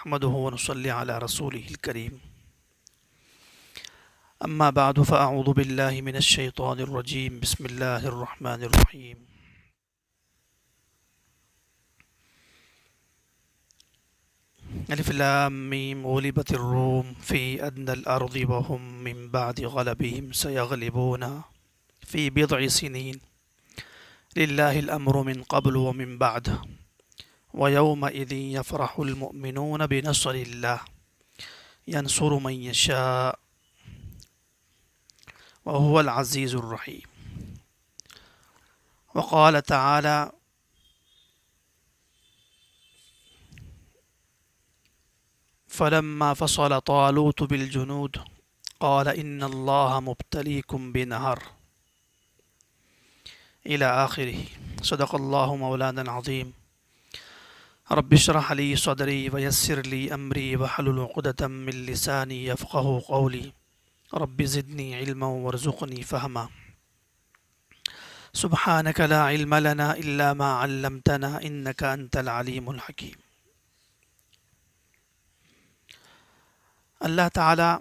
نحمده ونصلي على رسوله الكريم أما بعد فأعوذ بالله من الشيطان الرجيم بسم الله الرحمن الرحيم ألف لام ميم غلبت الروم في أدنى الأرض وهم من بعد غلبهم سيغلبون في بضع سنين لله الأمر من قبل ومن بعد ويومئذ يفرح المؤمنون بنصر الله ينصر من يشاء وهو العزيز الرحيم وقال تعالى فلما فصل طالوت بالجنود قال إن الله مبتليكم بنهر إلى آخره صدق الله مولانا العظيم رب اشرح لي صدري ويسر لي أمري واحلل عقدة من لساني يفقه قولي رب زدني علما وارزقني فهما سبحانك لا علم لنا إلا ما علمتنا إنك أنت العليم الحكيم۔ اللہ تعالیٰ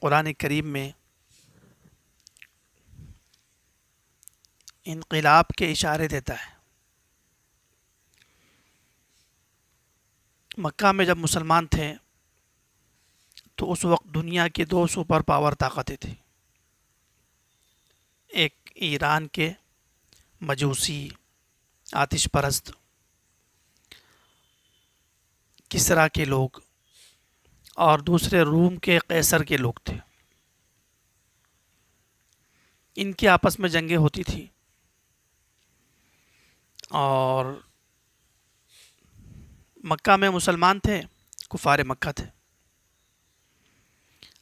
قرآن کریم میں انقلاب کے اشارے دیتا ہے۔ مکہ میں جب مسلمان تھے تو اس وقت دنیا کی دو سپر پاور طاقتیں تھیں، ایک ایران کے مجوسی آتش پرست کسرا کے لوگ اور دوسرے روم کے قیصر کے لوگ تھے۔ ان کی آپس میں جنگیں ہوتی تھی اور مکہ میں مسلمان تھے، کفار مکہ تھے۔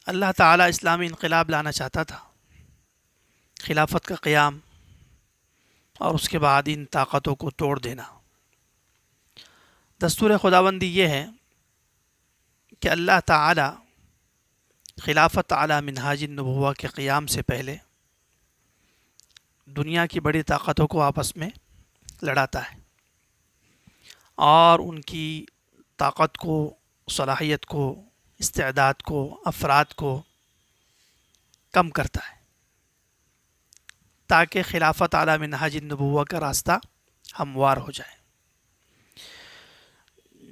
اللہ تعالیٰ اسلامی انقلاب لانا چاہتا تھا، خلافت کا قیام، اور اس کے بعد ان طاقتوں کو توڑ دینا۔ دستور خداوندی یہ ہے کہ اللہ تعالیٰ خلافت علی منہاج النبوہ کے قیام سے پہلے دنیا کی بڑی طاقتوں کو آپس میں لڑاتا ہے اور ان کی طاقت کو، صلاحیت کو، استعداد کو، افراد کو کم کرتا ہے تاکہ خلافت علی منہاج النبوہ کا راستہ ہموار ہو جائے۔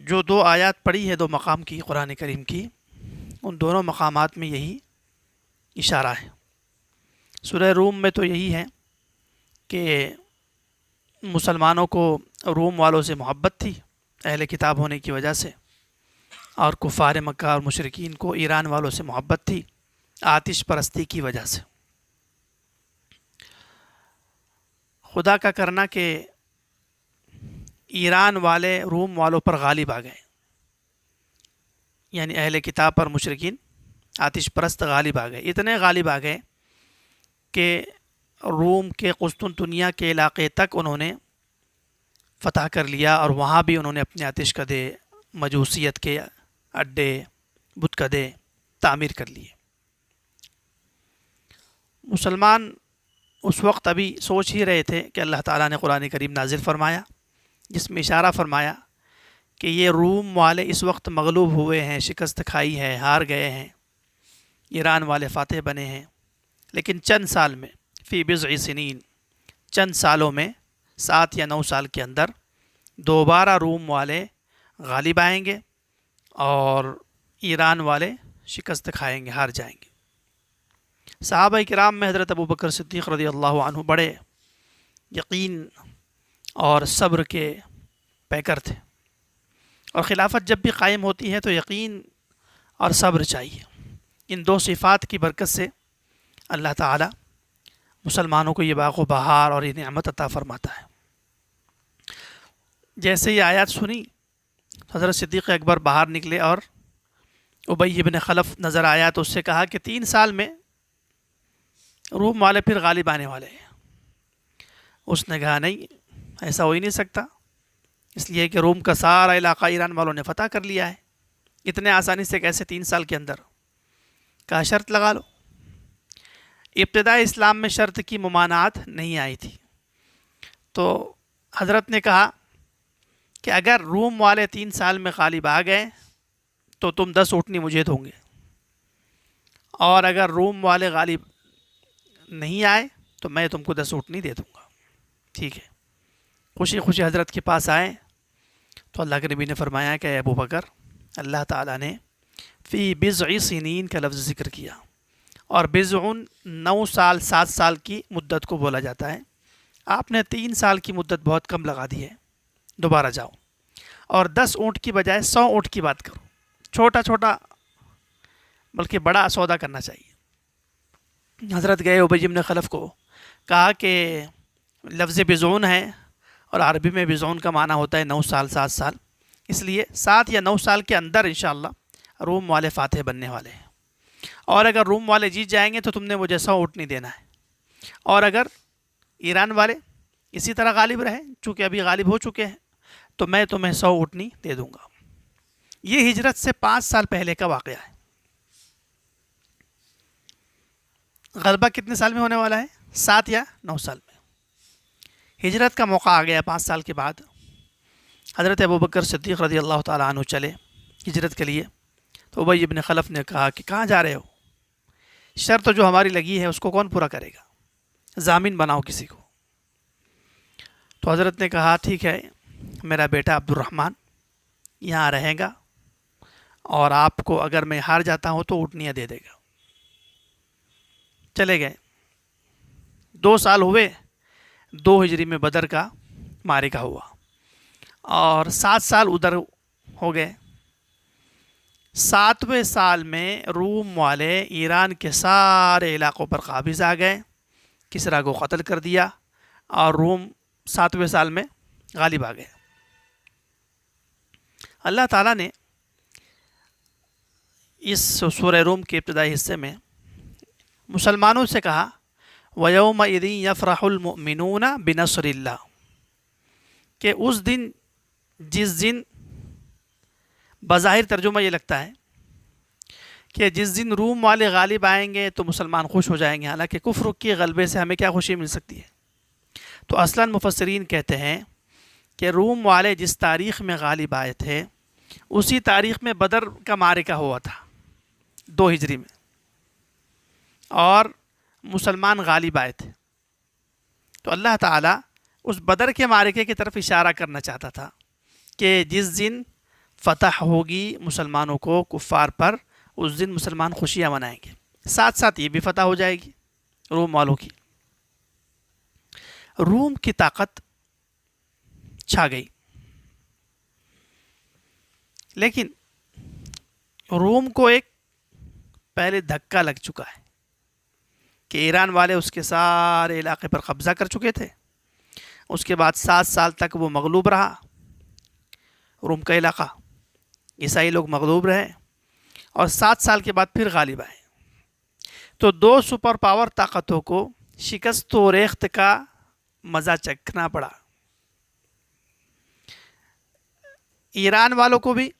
جو دو آیات پڑھی ہے، دو مقام کی قرآن کریم کی، ان دونوں مقامات میں یہی اشارہ ہے۔ سورہ روم میں تو یہی ہے کہ مسلمانوں کو روم والوں سے محبت تھی اہل کتاب ہونے کی وجہ سے، اور کفار مکہ اور مشرکین کو ایران والوں سے محبت تھی آتش پرستی کی وجہ سے۔ خدا کا کرنا کہ ایران والے روم والوں پر غالب آ گئے، یعنی اہل کتاب پر مشرکین آتش پرست غالب آ گئے۔ اتنے غالب آ گئے کہ روم کے قسطنطنیہ کے علاقے تک انہوں نے فتح کر لیا، اور وہاں بھی انہوں نے اپنے آتش کدے، مجوسیت کے اڈے، بت کدے تعمیر کر لیے۔ مسلمان اس وقت ابھی سوچ ہی رہے تھے کہ اللہ تعالیٰ نے قرآن کریم نازل فرمایا جس میں اشارہ فرمایا کہ یہ روم والے اس وقت مغلوب ہوئے ہیں، شکست کھائی ہے، ہار گئے ہیں، ایران والے فاتح بنے ہیں، لیکن چند سال میں، فی بضع سنین، چند سالوں میں، 7 یا 9 سال کے اندر دوبارہ روم والے غالب آئیں گے اور ایران والے شکست کھائیں گے، ہار جائیں گے۔ صحابہ کرام میں حضرت ابوبکر صدیق رضی اللہ عنہ بڑے یقین اور صبر کے پیکر تھے، اور خلافت جب بھی قائم ہوتی ہے تو یقین اور صبر چاہیے۔ ان دو صفات کی برکت سے اللہ تعالی مسلمانوں کو یہ باغ و بہار اور یہ نعمت عطا فرماتا ہے۔ جیسے یہ آیات سنی، حضرت صدیق اکبر باہر نکلے اور ابی بن خلف نظر آیا تو اس سے کہا کہ 3 سال میں روم والے پھر غالب آنے والے ہیں۔ اس نے کہا نہیں، ایسا ہو ہی نہیں سکتا، اس لیے کہ روم کا سارا علاقہ ایران والوں نے فتح کر لیا ہے، اتنے آسانی سے کیسے 3 سال کے اندر؟ کہا شرط لگا لو۔ ابتدائی اسلام میں شرط کی ممانعت نہیں آئی تھی، تو حضرت نے کہا کہ اگر روم والے 3 سال میں غالب آ گئے تو تم 10 اونٹنی مجھے دو گے، اور اگر روم والے غالب نہیں آئے تو میں تم کو 10 اونٹنی دے دوں گا۔ ٹھیک ہے، خوشی خوشی حضرت کے پاس آئے تو اللہ کے نبی نے فرمایا کہ اے ابو بکر، اللہ تعالیٰ نے فی بضع سنین کا لفظ ذکر کیا، اور بضع 9 سال 7 سال کی مدت کو بولا جاتا ہے۔ آپ نے 3 سال کی مدت بہت کم لگا دی ہے، دوبارہ جاؤ اور 10 اونٹ کی بجائے 100 اونٹ کی بات کرو، چھوٹا چھوٹا بلکہ بڑا سودا کرنا چاہیے۔ حضرت گئے ابی بن خلف کو کہا کہ لفظ بضعون ہے اور عربی میں بضعون کا معنی ہوتا ہے 9 سال 7 سال، اس لیے 7 یا 9 سال کے اندر انشاءاللہ روم والے فاتح بننے والے ہیں، اور اگر روم والے جیت جائیں گے تو تم نے مجھے 100 اونٹنی دینا ہے، اور اگر ایران والے اسی طرح غالب رہے، چونکہ ابھی غالب ہو چکے ہیں، تو میں تمہیں 100 اونٹنی دے دوں گا۔ یہ ہجرت سے 5 سال پہلے کا واقعہ ہے۔ غلبہ کتنے سال میں ہونے والا ہے؟ 7 یا 9 سال میں۔ ہجرت کا موقع آ گیا 5 سال کے بعد۔ حضرت ابوبکر صدیق رضی اللہ تعالیٰ عنہ چلے ہجرت کے لیے، تو ابی بن خلف نے کہا کہ کہاں جا رہے ہو؟ شرط جو ہماری لگی ہے اس کو کون پورا کرے گا؟ ضامن بناؤ کسی کو۔ تو حضرت نے کہا ٹھیک ہے، میرا بیٹا عبد الرحمن یہاں رہے گا، اور آپ کو اگر میں ہار جاتا ہوں تو اونٹنیاں دے دے گا۔ چلے گئے، 2 سال ہوئے، 2 ہجری میں بدر کا معرکہ ہوا، اور 7 سال ادھر ہو گئے۔ 7ویں سال میں روم والے ایران کے سارے علاقوں پر قابض آ گئے، کسریٰ کو قتل کر دیا، اور روم 7ویں سال میں غالب آ گئے۔ اللہ تعالیٰ نے اس سورہ روم کے ابتدائی حصے میں مسلمانوں سے کہا وَيَوْمَئِذٍ يَفْرَحُ الْمُؤْمِنُونَ بِنَصْرِ اللَّهِ، کہ اس دن، جس دن، بظاہر ترجمہ یہ لگتا ہے کہ جس دن روم والے غالب آئیں گے تو مسلمان خوش ہو جائیں گے، حالانکہ کفر کے غلبے سے ہمیں کیا خوشی مل سکتی ہے؟ تو اصلاً مفسرین کہتے ہیں کہ روم والے جس تاریخ میں غالب آئے تھے اسی تاریخ میں بدر کا معرکہ ہوا تھا 2 ہجری میں، اور مسلمان غالب آئے تھے۔ تو اللہ تعالیٰ اس بدر کے معرکے کی طرف اشارہ کرنا چاہتا تھا کہ جس دن فتح ہوگی مسلمانوں کو کفار پر، اس دن مسلمان خوشیاں منائیں گے، ساتھ ساتھ یہ بھی فتح ہو جائے گی روم والوں کی۔ روم کی طاقت چھا گئی، لیکن روم کو ایک پہلے دھکا لگ چکا ہے کہ ایران والے اس کے سارے علاقے پر قبضہ کر چکے تھے۔ اس کے بعد 7 سال تک وہ مغلوب رہا، روم کا علاقہ، عیسائی لوگ مغلوب رہے، اور 7 سال کے بعد پھر غالب آئے۔ تو 2 سپر پاور طاقتوں کو شکست و ریخت کا مزہ چکھنا پڑا۔ ایران والوں کو بھی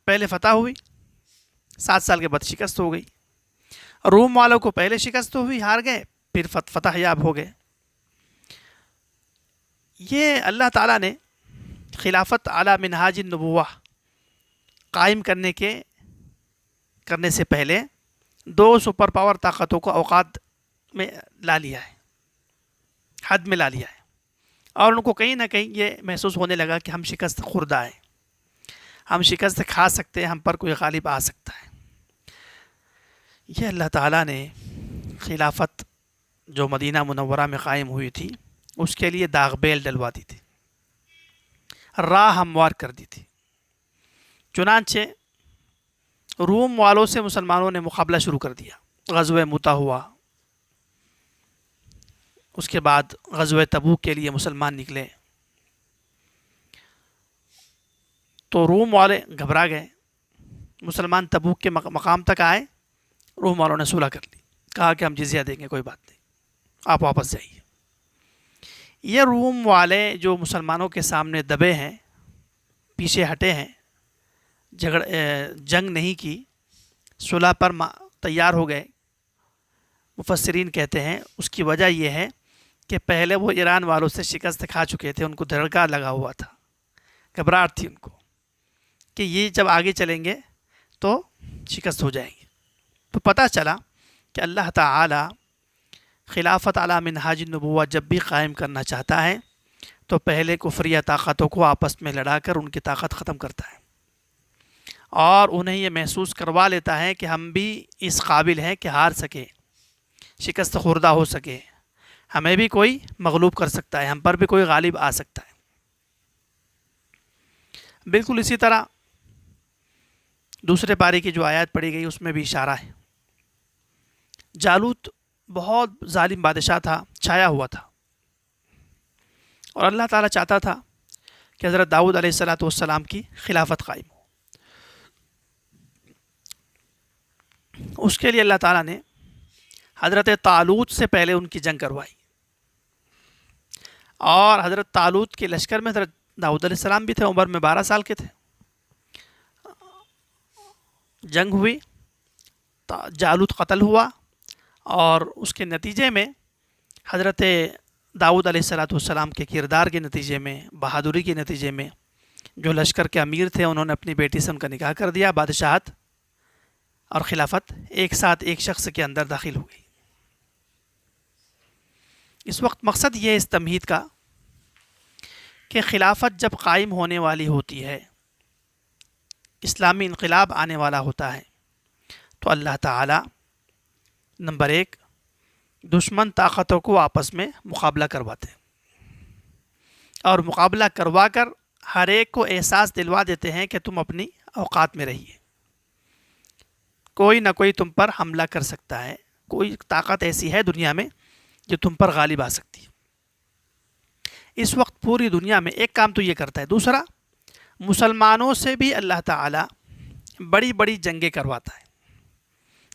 پہلے فتح ہوئی، 7 سال کے بعد شکست ہو گئی۔ روم والوں کو پہلے شکست ہوئی، ہار گئے، پھر فتح یاب ہو گئے۔ یہ اللہ تعالیٰ نے خلافت علی منہاج النبوہ قائم کرنے سے پہلے 2 سپر پاور طاقتوں کو اوقات میں لا لیا ہے، حد میں لا لیا ہے، اور ان کو کہیں نہ کہیں یہ محسوس ہونے لگا کہ ہم شکست خوردہ ہیں، ہم شکست کھا سکتے ہیں، ہم پر کوئی غالب آ سکتا ہے۔ یہ اللہ تعالیٰ نے خلافت جو مدینہ منورہ میں قائم ہوئی تھی اس کے لیے داغ بیل ڈلوا دی تھی، راہ ہموار کر دی تھی۔ چنانچہ روم والوں سے مسلمانوں نے مقابلہ شروع کر دیا، غزوہ موتا ہوا، اس کے بعد غزوہ تبوک کے لیے مسلمان نکلے، تو روم والے گھبرا گئے، مسلمان تبوک کے مقام تک آئے، روم والوں نے صلح کر لی، کہا کہ ہم جزیہ دیں گے، کوئی بات نہیں، آپ واپس جائیے۔ یہ روم والے جو مسلمانوں کے سامنے دبے ہیں، پیچھے ہٹے ہیں، جنگ نہیں کی، صلح پر تیار ہو گئے، مفسرین کہتے ہیں اس کی وجہ یہ ہے کہ پہلے وہ ایران والوں سے شکست کھا چکے تھے، ان کو دھڑکا لگا ہوا تھا، گھبراہٹ تھی ان کو کہ یہ جب آگے چلیں گے تو شکست ہو جائے گی۔ تو پتہ چلا کہ اللہ تعالی خلافت علی منہاج النبوہ جب بھی قائم کرنا چاہتا ہے تو پہلے کفریہ طاقتوں کو آپس میں لڑا کر ان کی طاقت ختم کرتا ہے، اور انہیں یہ محسوس کروا لیتا ہے کہ ہم بھی اس قابل ہیں کہ ہار سکے، شکست خوردہ ہو سکے، ہمیں بھی کوئی مغلوب کر سکتا ہے، ہم پر بھی کوئی غالب آ سکتا ہے۔ بالکل اسی طرح دوسرے پارے کی جو آیات پڑھی گئی اس میں بھی اشارہ ہے۔ جالوت بہت ظالم بادشاہ تھا، چھایا ہوا تھا، اور اللہ تعالیٰ چاہتا تھا کہ حضرت داؤد علیہ السلام کی خلافت قائم ہو۔ اس کے لیے اللہ تعالیٰ نے حضرت طالوت سے پہلے ان کی جنگ کروائی، اور حضرت طالوت کے لشکر میں حضرت داؤد علیہ السلام بھی تھے، عمر میں 12 سال کے تھے۔ جنگ ہوئی، جالوت قتل ہوا، اور اس کے نتیجے میں حضرت داؤد علیہ السلام کے کردار کے نتیجے میں، بہادری کے نتیجے میں، جو لشکر کے امیر تھے انہوں نے اپنی بیٹی سے ان کا نکاح کر دیا، بادشاہت اور خلافت ایک ساتھ ایک شخص کے اندر داخل ہو گئی۔ اس وقت مقصد یہ ہے اس تمہید کا کہ خلافت جب قائم ہونے والی ہوتی ہے، اسلامی انقلاب آنے والا ہوتا ہے، تو اللہ تعالی نمبر 1 دشمن طاقتوں کو آپس میں مقابلہ کرواتے ہیں، اور مقابلہ کروا کر ہر ایک کو احساس دلوا دیتے ہیں کہ تم اپنی اوقات میں رہیے، کوئی نہ کوئی تم پر حملہ کر سکتا ہے، کوئی طاقت ایسی ہے دنیا میں جو تم پر غالب آ سکتی ہے۔ اس وقت پوری دنیا میں ایک کام تو یہ کرتا ہے، دوسرا مسلمانوں سے بھی اللہ تعالی بڑی بڑی جنگیں کرواتا ہے۔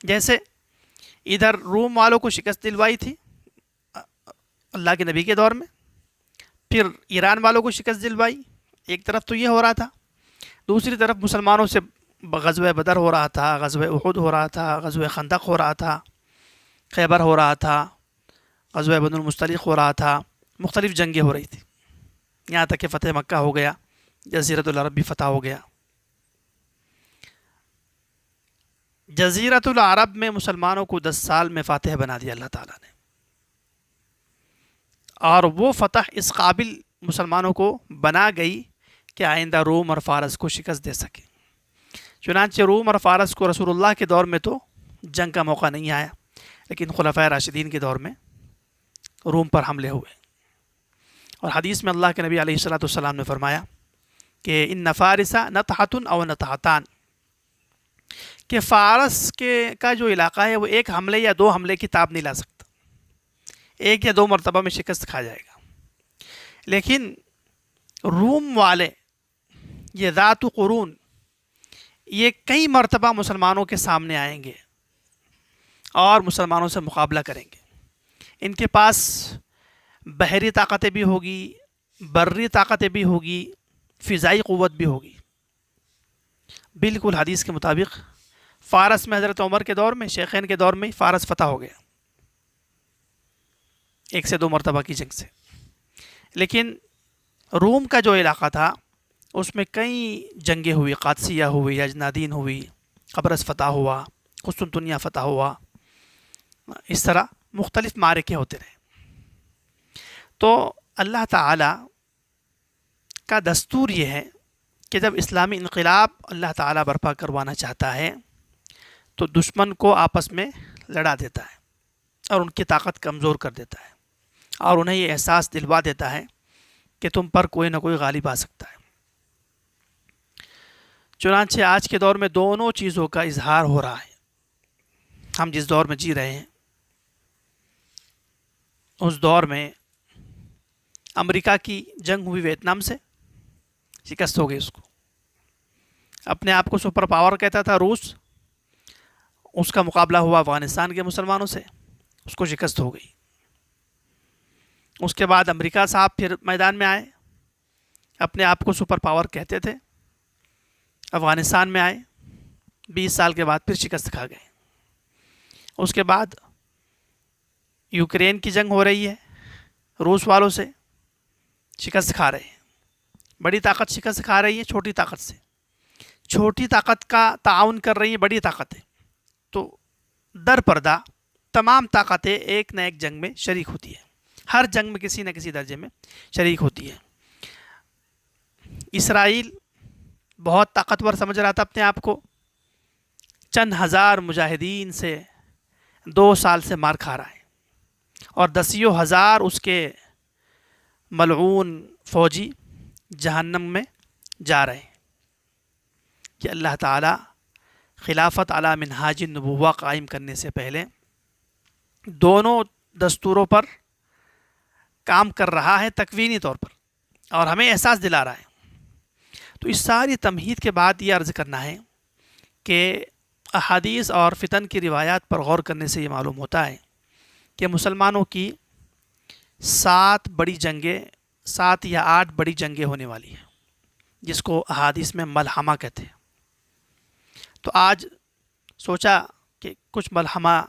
جیسے ادھر روم والوں کو شکست دلوائی تھی اللہ کے نبی کے دور میں، پھر ایران والوں کو شکست دلوائی، ایک طرف تو یہ ہو رہا تھا، دوسری طرف مسلمانوں سے غزوہ بدر ہو رہا تھا، غزوہ احد ہو رہا تھا، غزوہ خندق ہو رہا تھا، خیبر ہو رہا تھا، غزوہ بنو المصطلق ہو رہا تھا، مختلف جنگیں ہو رہی تھی، یہاں تک کہ فتح مکہ ہو گیا، جزیرۃ العرب بھی فتح ہو گیا۔ جزیرۃ العرب میں مسلمانوں کو 10 سال میں فاتح بنا دیا اللہ تعالیٰ نے، اور وہ فتح اس قابل مسلمانوں کو بنا گئی کہ آئندہ روم اور فارس کو شکست دے سکے۔ چنانچہ روم اور فارس کو رسول اللہ کے دور میں تو جنگ کا موقع نہیں آیا، لیکن خلفائے راشدین کے دور میں روم پر حملے ہوئے، اور حدیث میں اللہ کے نبی علیہ السلام نے فرمایا کہ ان فارس نطحۃ او نطحتان، کہ فارس کا جو علاقہ ہے وہ ایک حملے یا 2 حملے کی تاب نہیں لا سکتا، 1 یا 2 مرتبہ میں شکست کھا جائے گا، لیکن روم والے یہ ذات قرون یہ کئی مرتبہ مسلمانوں کے سامنے آئیں گے اور مسلمانوں سے مقابلہ کریں گے۔ ان کے پاس بحری طاقتیں بھی ہوگی، بری طاقتیں بھی ہوگی، فضائی قوت بھی ہوگی۔ بالکل حدیث کے مطابق فارس میں حضرت عمر کے دور میں، شیخین کے دور میں فارس فتح ہو گیا 1 سے 2 مرتبہ کی جنگ سے، لیکن روم کا جو علاقہ تھا اس میں کئی جنگیں ہوئی، قادسیہ ہوئی، اجنادین ہوئی، قبرص فتح ہوا، قسطنطنیہ فتح ہوا، اس طرح مختلف معرکے ہوتے رہے۔ تو اللہ تعالی کا دستور یہ ہے کہ جب اسلامی انقلاب اللہ تعالی برپا کروانا چاہتا ہے تو دشمن کو آپس میں لڑا دیتا ہے اور ان کی طاقت کمزور کر دیتا ہے، اور انہیں یہ احساس دلوا دیتا ہے کہ تم پر کوئی نہ کوئی غالب آ سکتا ہے۔ چنانچہ آج کے دور میں دونوں چیزوں کا اظہار ہو رہا ہے۔ ہم جس دور میں جی رہے ہیں اس دور میں امریکہ کی جنگ ہوئی ویتنام سے، شکست ہو گئی اس کو، اپنے آپ کو سپر پاور کہتا تھا روس، اس کا مقابلہ ہوا افغانستان کے مسلمانوں سے، اس کو شکست ہو گئی۔ اس کے بعد امریکہ صاحب پھر میدان میں آئے، اپنے آپ کو سپر پاور کہتے تھے، افغانستان میں آئے، 20 سال کے بعد پھر شکست کھا گئے۔ اس کے بعد یوکرین کی جنگ ہو رہی ہے، روس والوں سے شکست کھا رہے ہیں، بڑی طاقت شکست کھا رہی ہے چھوٹی طاقت سے، چھوٹی طاقت کا تعاون کر رہی ہیں بڑی طاقتیں، تو در پردہ تمام طاقتیں ایک نہ ایک جنگ میں شریک ہوتی ہیں، ہر جنگ میں کسی نہ کسی درجے میں شریک ہوتی ہے۔ اسرائیل بہت طاقتور سمجھ رہا تھا اپنے آپ کو، چند ہزار مجاہدین سے 2 سال سے مار کھا رہا ہے، اور دسیوں ہزار اس کے ملعون فوجی جہنم میں جا رہے ہیں، کہ اللہ تعالیٰ خلافت علی منہاج النبوہ قائم کرنے سے پہلے دونوں دستوروں پر کام کر رہا ہے تکوینی طور پر، اور ہمیں احساس دلا رہا ہے۔ تو اس ساری تمہید کے بعد یہ عرض کرنا ہے کہ احادیث اور فتن کی روایات پر غور کرنے سے یہ معلوم ہوتا ہے کہ مسلمانوں کی 7 بڑی جنگیں، 7 یا 8 بڑی جنگیں ہونے والی ہیں، جس کو احادیث میں ملحمہ کہتے ہیں۔ تو آج سوچا کہ کچھ ملحمہ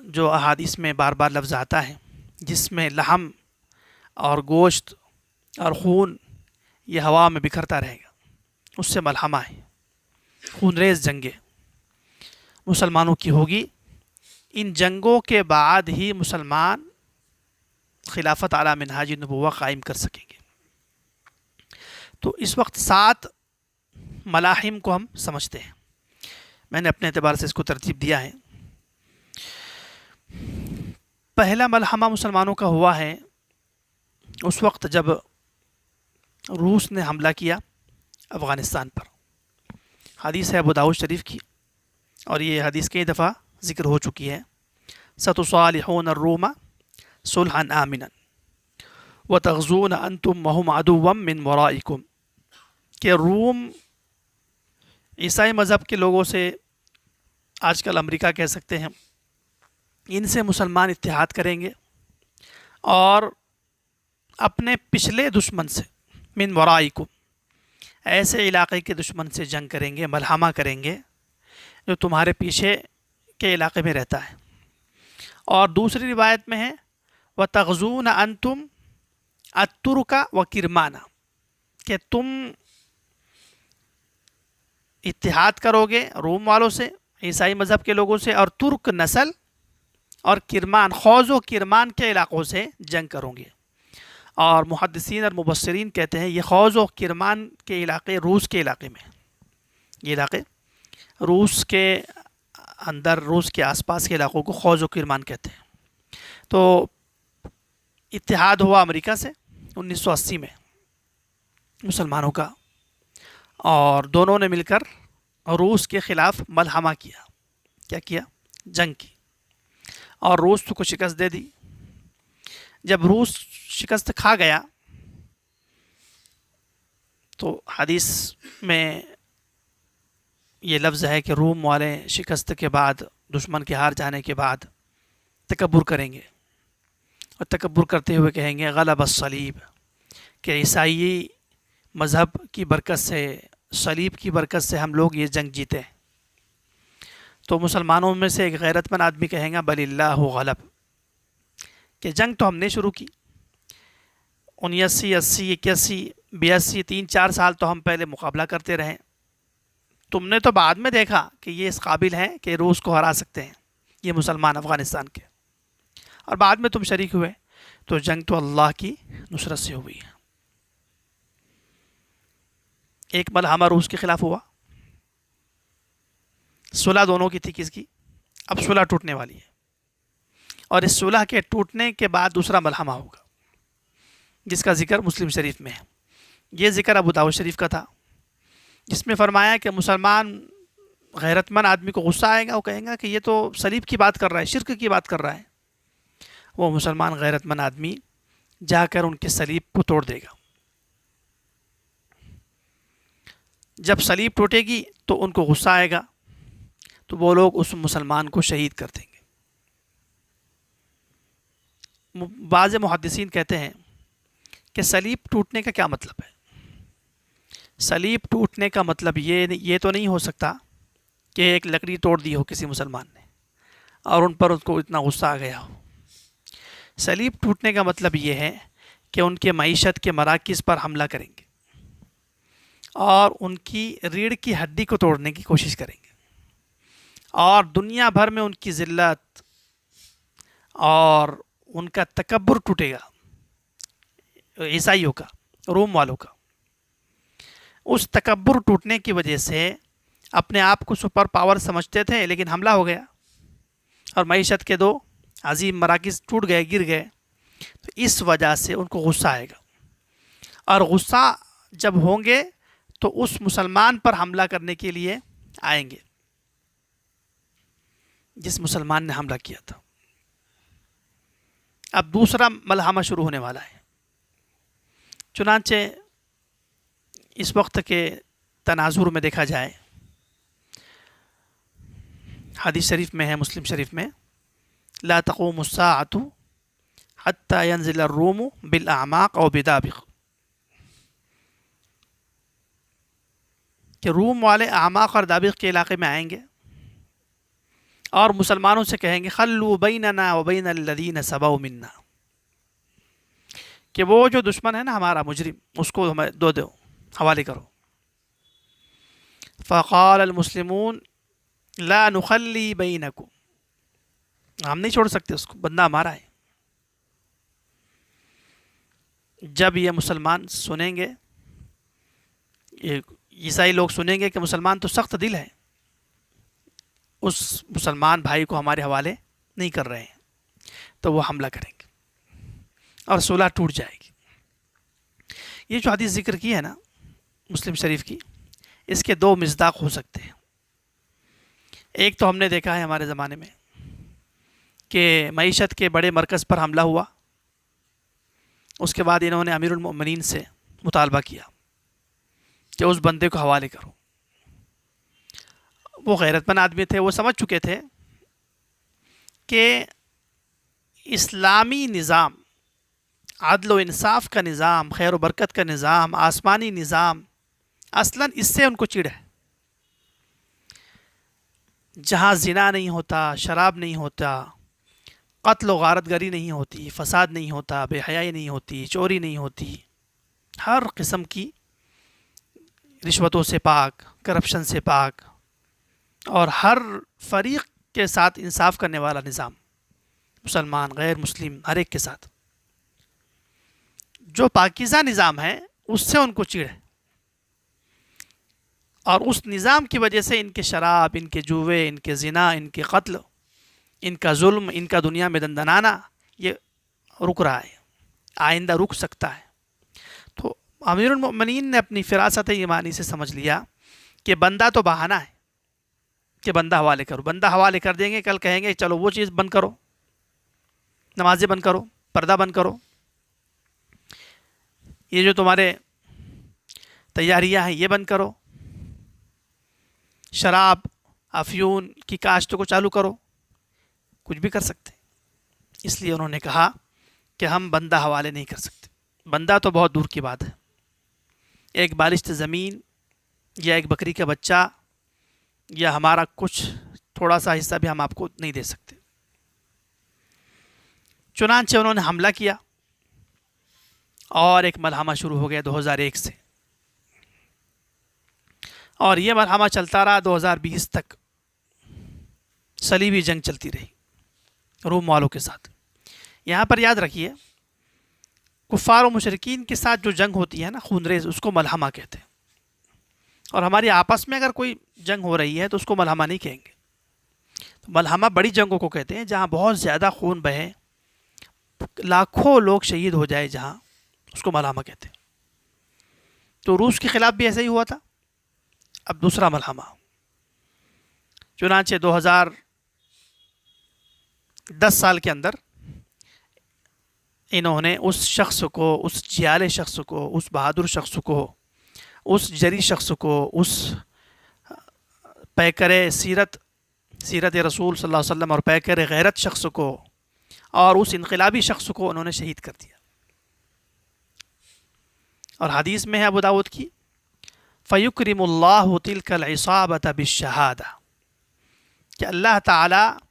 جو احادیث میں بار بار لفظ آتا ہے، جس میں لحم اور گوشت اور خون یہ ہوا میں بکھرتا رہے گا، اس سے ملحمہ ہے، خون ریز جنگیں مسلمانوں کی ہوگی۔ ان جنگوں کے بعد ہی مسلمان خلافت علی منہاج النبوہ قائم کر سکیں گے۔ تو اس وقت 7 ملاحم کو ہم سمجھتے ہیں، میں نے اپنے اعتبار سے اس کو ترتیب دیا ہے۔ پہلا ملحمہ مسلمانوں کا ہوا ہے اس وقت جب روس نے حملہ کیا افغانستان پر۔ حدیث ہے ابو داؤد شریف کی، اور یہ حدیث کئی دفعہ ذکر ہو چکی ہے۔ ستصالحون الروم صلحا آمنا وتغزون انتم وهم عدوا من ورائکم، کہ روم عیسائی مذہب کے لوگوں سے، آج کل امریکہ کہہ سکتے ہیں، ان سے مسلمان اتحاد کریں گے اور اپنے پچھلے دشمن سے، من ورائکم، ایسے علاقے کے دشمن سے جنگ کریں گے، ملحمہ کریں گے جو تمہارے پیچھے کے علاقے میں رہتا ہے۔ اور دوسری روایت میں ہے وَتَغْزُونَ أَنْتُمْ التُّرْكَ وَكِرْمَانَ، کہ تم اتحاد کرو گے روم والوں سے، عیسائی مذہب کے لوگوں سے، اور ترک نسل اور کرمان، خوز و کرمان کے علاقوں سے جنگ کرو گے۔ اور محدثین اور مبصرین کہتے ہیں یہ خوز و کرمان کے علاقے روس کے علاقے میں، یہ علاقے روس کے اندر، روس کے آس پاس کے علاقوں کو خوز و کرمان کہتے ہیں۔ تو اتحاد ہوا امریکہ سے 1980 میں مسلمانوں کا، اور دونوں نے مل کر روس کے خلاف ملحمہ کیا۔ کیا کیا؟ جنگ کی، اور روس کو شکست دے دی۔ جب روس شکست کھا گیا تو حدیث میں یہ لفظ ہے کہ روم والے شکست کے بعد، دشمن کے ہار جانے کے بعد تکبر کریں گے، اور تکبر کرتے ہوئے کہیں گے غلب الصلیب، کہ عیسائی مذہب کی برکت سے، صلیب کی برکت سے ہم لوگ یہ جنگ جیتے ہیں۔ تو مسلمانوں میں سے ایک غیرت مند آدمی کہیں گا بل اللہ غلب، کہ جنگ تو ہم نے شروع کی 79، 80، 81، 82، 3-4 سال تو ہم پہلے مقابلہ کرتے رہے، تم نے تو بعد میں دیکھا کہ یہ اس قابل ہیں کہ روس کو ہرا سکتے ہیں، یہ مسلمان افغانستان کے، اور بعد میں تم شریک ہوئے، تو جنگ تو اللہ کی نصرت سے ہوئی ہے۔ ایک ملحمہ روس کے خلاف ہوا، صلح دونوں کی تھی، کس کی؟ اب صلح ٹوٹنے والی ہے، اور اس صلح کے ٹوٹنے کے بعد دوسرا ملحمہ ہوگا جس کا ذکر مسلم شریف میں ہے۔ یہ ذکر ابو داؤد شریف کا تھا، جس میں فرمایا کہ مسلمان غیرت مند آدمی کو غصہ آئے گا، وہ کہیں گا کہ یہ تو صلیب کی بات کر رہا ہے، شرک کی بات کر رہا ہے۔ وہ مسلمان غیرت مند آدمی جا کر ان کے صلیب کو توڑ دے گا۔ جب صلیب ٹوٹے گی تو ان کو غصہ آئے گا، تو وہ لوگ اس مسلمان کو شہید کر دیں گے۔ بعض محدثین کہتے ہیں کہ صلیب ٹوٹنے کا کیا مطلب ہے؟ صلیب ٹوٹنے کا مطلب یہ تو نہیں ہو سکتا کہ ایک لکڑی توڑ دی ہو کسی مسلمان نے اور ان پر اس کو اتنا غصہ آ گیا ہو۔ صلیب ٹوٹنے کا مطلب یہ ہے کہ ان کے معیشت کے مراکز پر حملہ کریں گے، اور ان کی ریڑھ کی ہڈی کو توڑنے کی کوشش کریں گے، اور دنیا بھر میں ان کی ذلت اور ان کا تکبر ٹوٹے گا، عیسائیوں کا، روم والوں کا۔ اس تکبر ٹوٹنے کی وجہ سے اپنے آپ کو سپر پاور سمجھتے تھے، لیکن حملہ ہو گیا اور معیشت کے دو عظیم مراکز ٹوٹ گئے، گر گئے۔ تو اس وجہ سے ان کو غصہ آئے گا، اور غصہ جب ہوں گے تو اس مسلمان پر حملہ کرنے کے لیے آئیں گے جس مسلمان نے حملہ کیا تھا۔ اب دوسرا ملحمہ شروع ہونے والا ہے۔ چنانچہ اس وقت کے تناظر میں دیکھا جائے، حدیث شریف میں ہے، مسلم شریف میں، لا تقوم الساعة حتى ينزل الروم بالاعماق او بدابق، کہ روم والے اعماق اور دابق کے علاقے میں آئیں گے اور مسلمانوں سے کہیں گے خلوا بیننا وبین الذین سبوا منا، کہ وہ جو دشمن ہے نا ہمارا مجرم، اس کو ہمیں دو حوالے کرو۔ فقال المسلمون لا نخلی بینکم، ہم نہیں چھوڑ سکتے اس کو، بندہ ہمارا ہے۔ جب یہ مسلمان سنیں گے، یہ عیسائی لوگ سنیں گے کہ مسلمان تو سخت دل ہے، اس مسلمان بھائی کو ہمارے حوالے نہیں کر رہے ہیں، تو وہ حملہ کریں گے اور صلح ٹوٹ جائے گی۔ یہ جو حدیث ذکر کی ہے نا مسلم شریف کی، اس کے دو مصداق ہو سکتے ہیں۔ ایک تو ہم نے دیکھا ہے ہمارے زمانے میں کہ معیشت کے بڑے مرکز پر حملہ ہوا، اس کے بعد انہوں نے امیر المؤمنین سے مطالبہ کیا کہ اس بندے کو حوالے کرو۔ وہ غیرت مند آدمی تھے، وہ سمجھ چکے تھے کہ اسلامی نظام، عدل و انصاف کا نظام، خیر و برکت کا نظام، آسمانی نظام، اصلاً اس سے ان کو چڑ ہے۔ جہاں زنا نہیں ہوتا، شراب نہیں ہوتا، قتل و غارت گری نہیں ہوتی، فساد نہیں ہوتا، بے حیائی نہیں ہوتی، چوری نہیں ہوتی، ہر قسم کی رشوتوں سے پاک، کرپشن سے پاک، اور ہر فریق کے ساتھ انصاف کرنے والا نظام، مسلمان غیر مسلم ہر ایک کے ساتھ جو پاکیزہ نظام ہے، اس سے ان کو چڑ ہے، اور اس نظام کی وجہ سے ان کے شراب، ان کے جوے، ان کے زنا، ان کے قتل، ان کا ظلم، ان کا دنیا میں دندنانا، یہ رک رہا ہے، آئندہ رک سکتا ہے۔ تو امیر المؤمنین نے اپنی فراست ایمانی سے سمجھ لیا کہ بندہ تو بہانہ ہے کہ بندہ حوالے کرو، بندہ حوالے کر دیں گے، کل کہیں گے چلو وہ چیز بند کرو، نمازیں بند کرو، پردہ بند کرو، یہ جو تمہارے تیاریاں ہیں یہ بند کرو، شراب افیون کی کاشت کو چالو کرو، کچھ بھی کر سکتے۔ اس لیے انہوں نے کہا کہ ہم بندہ حوالے نہیں کر سکتے، بندہ تو بہت دور کی بات ہے، ایک بالشت زمین یا ایک بکری کا بچہ یا ہمارا کچھ تھوڑا سا حصہ بھی ہم آپ کو نہیں دے سکتے۔ چنانچہ انہوں نے حملہ کیا اور ایک ملحمہ شروع ہو گیا 2001 سے، اور یہ ملحمہ چلتا رہا 2020 تک، صلیبی جنگ چلتی رہی روم والوں کے ساتھ۔ یہاں پر یاد رکھیے، کفار و مشرکین کے ساتھ جو جنگ ہوتی ہے نا خونریز، اس کو ملحمہ کہتے ہیں، اور ہماری آپس میں اگر کوئی جنگ ہو رہی ہے تو اس کو ملحمہ نہیں کہیں گے۔ تو ملحمہ بڑی جنگوں کو کہتے ہیں جہاں بہت زیادہ خون بہے، لاکھوں لوگ شہید ہو جائے، جہاں اس کو ملحمہ کہتے ہیں۔ تو روس کے خلاف بھی ایسا ہی ہوا تھا۔ اب دوسرا ملحمہ، چنانچہ 2010 سال کے اندر انہوں نے اس شخص کو، اس جیالے شخص کو، اس بہادر شخص کو، اس جری شخص کو، اس پیکر سیرت رسول صلی اللہ علیہ وسلم اور پیکر غیرت شخص کو، اور اس انقلابی شخص کو انہوں نے شہید کر دیا۔ اور حدیث میں ہے ابو داؤد کی، فَيُكْرِمُ اللَّهُ تِلْكَ الْعِصَابَةَ بِالشَّهَادَةِ، کہ اللہ تعالی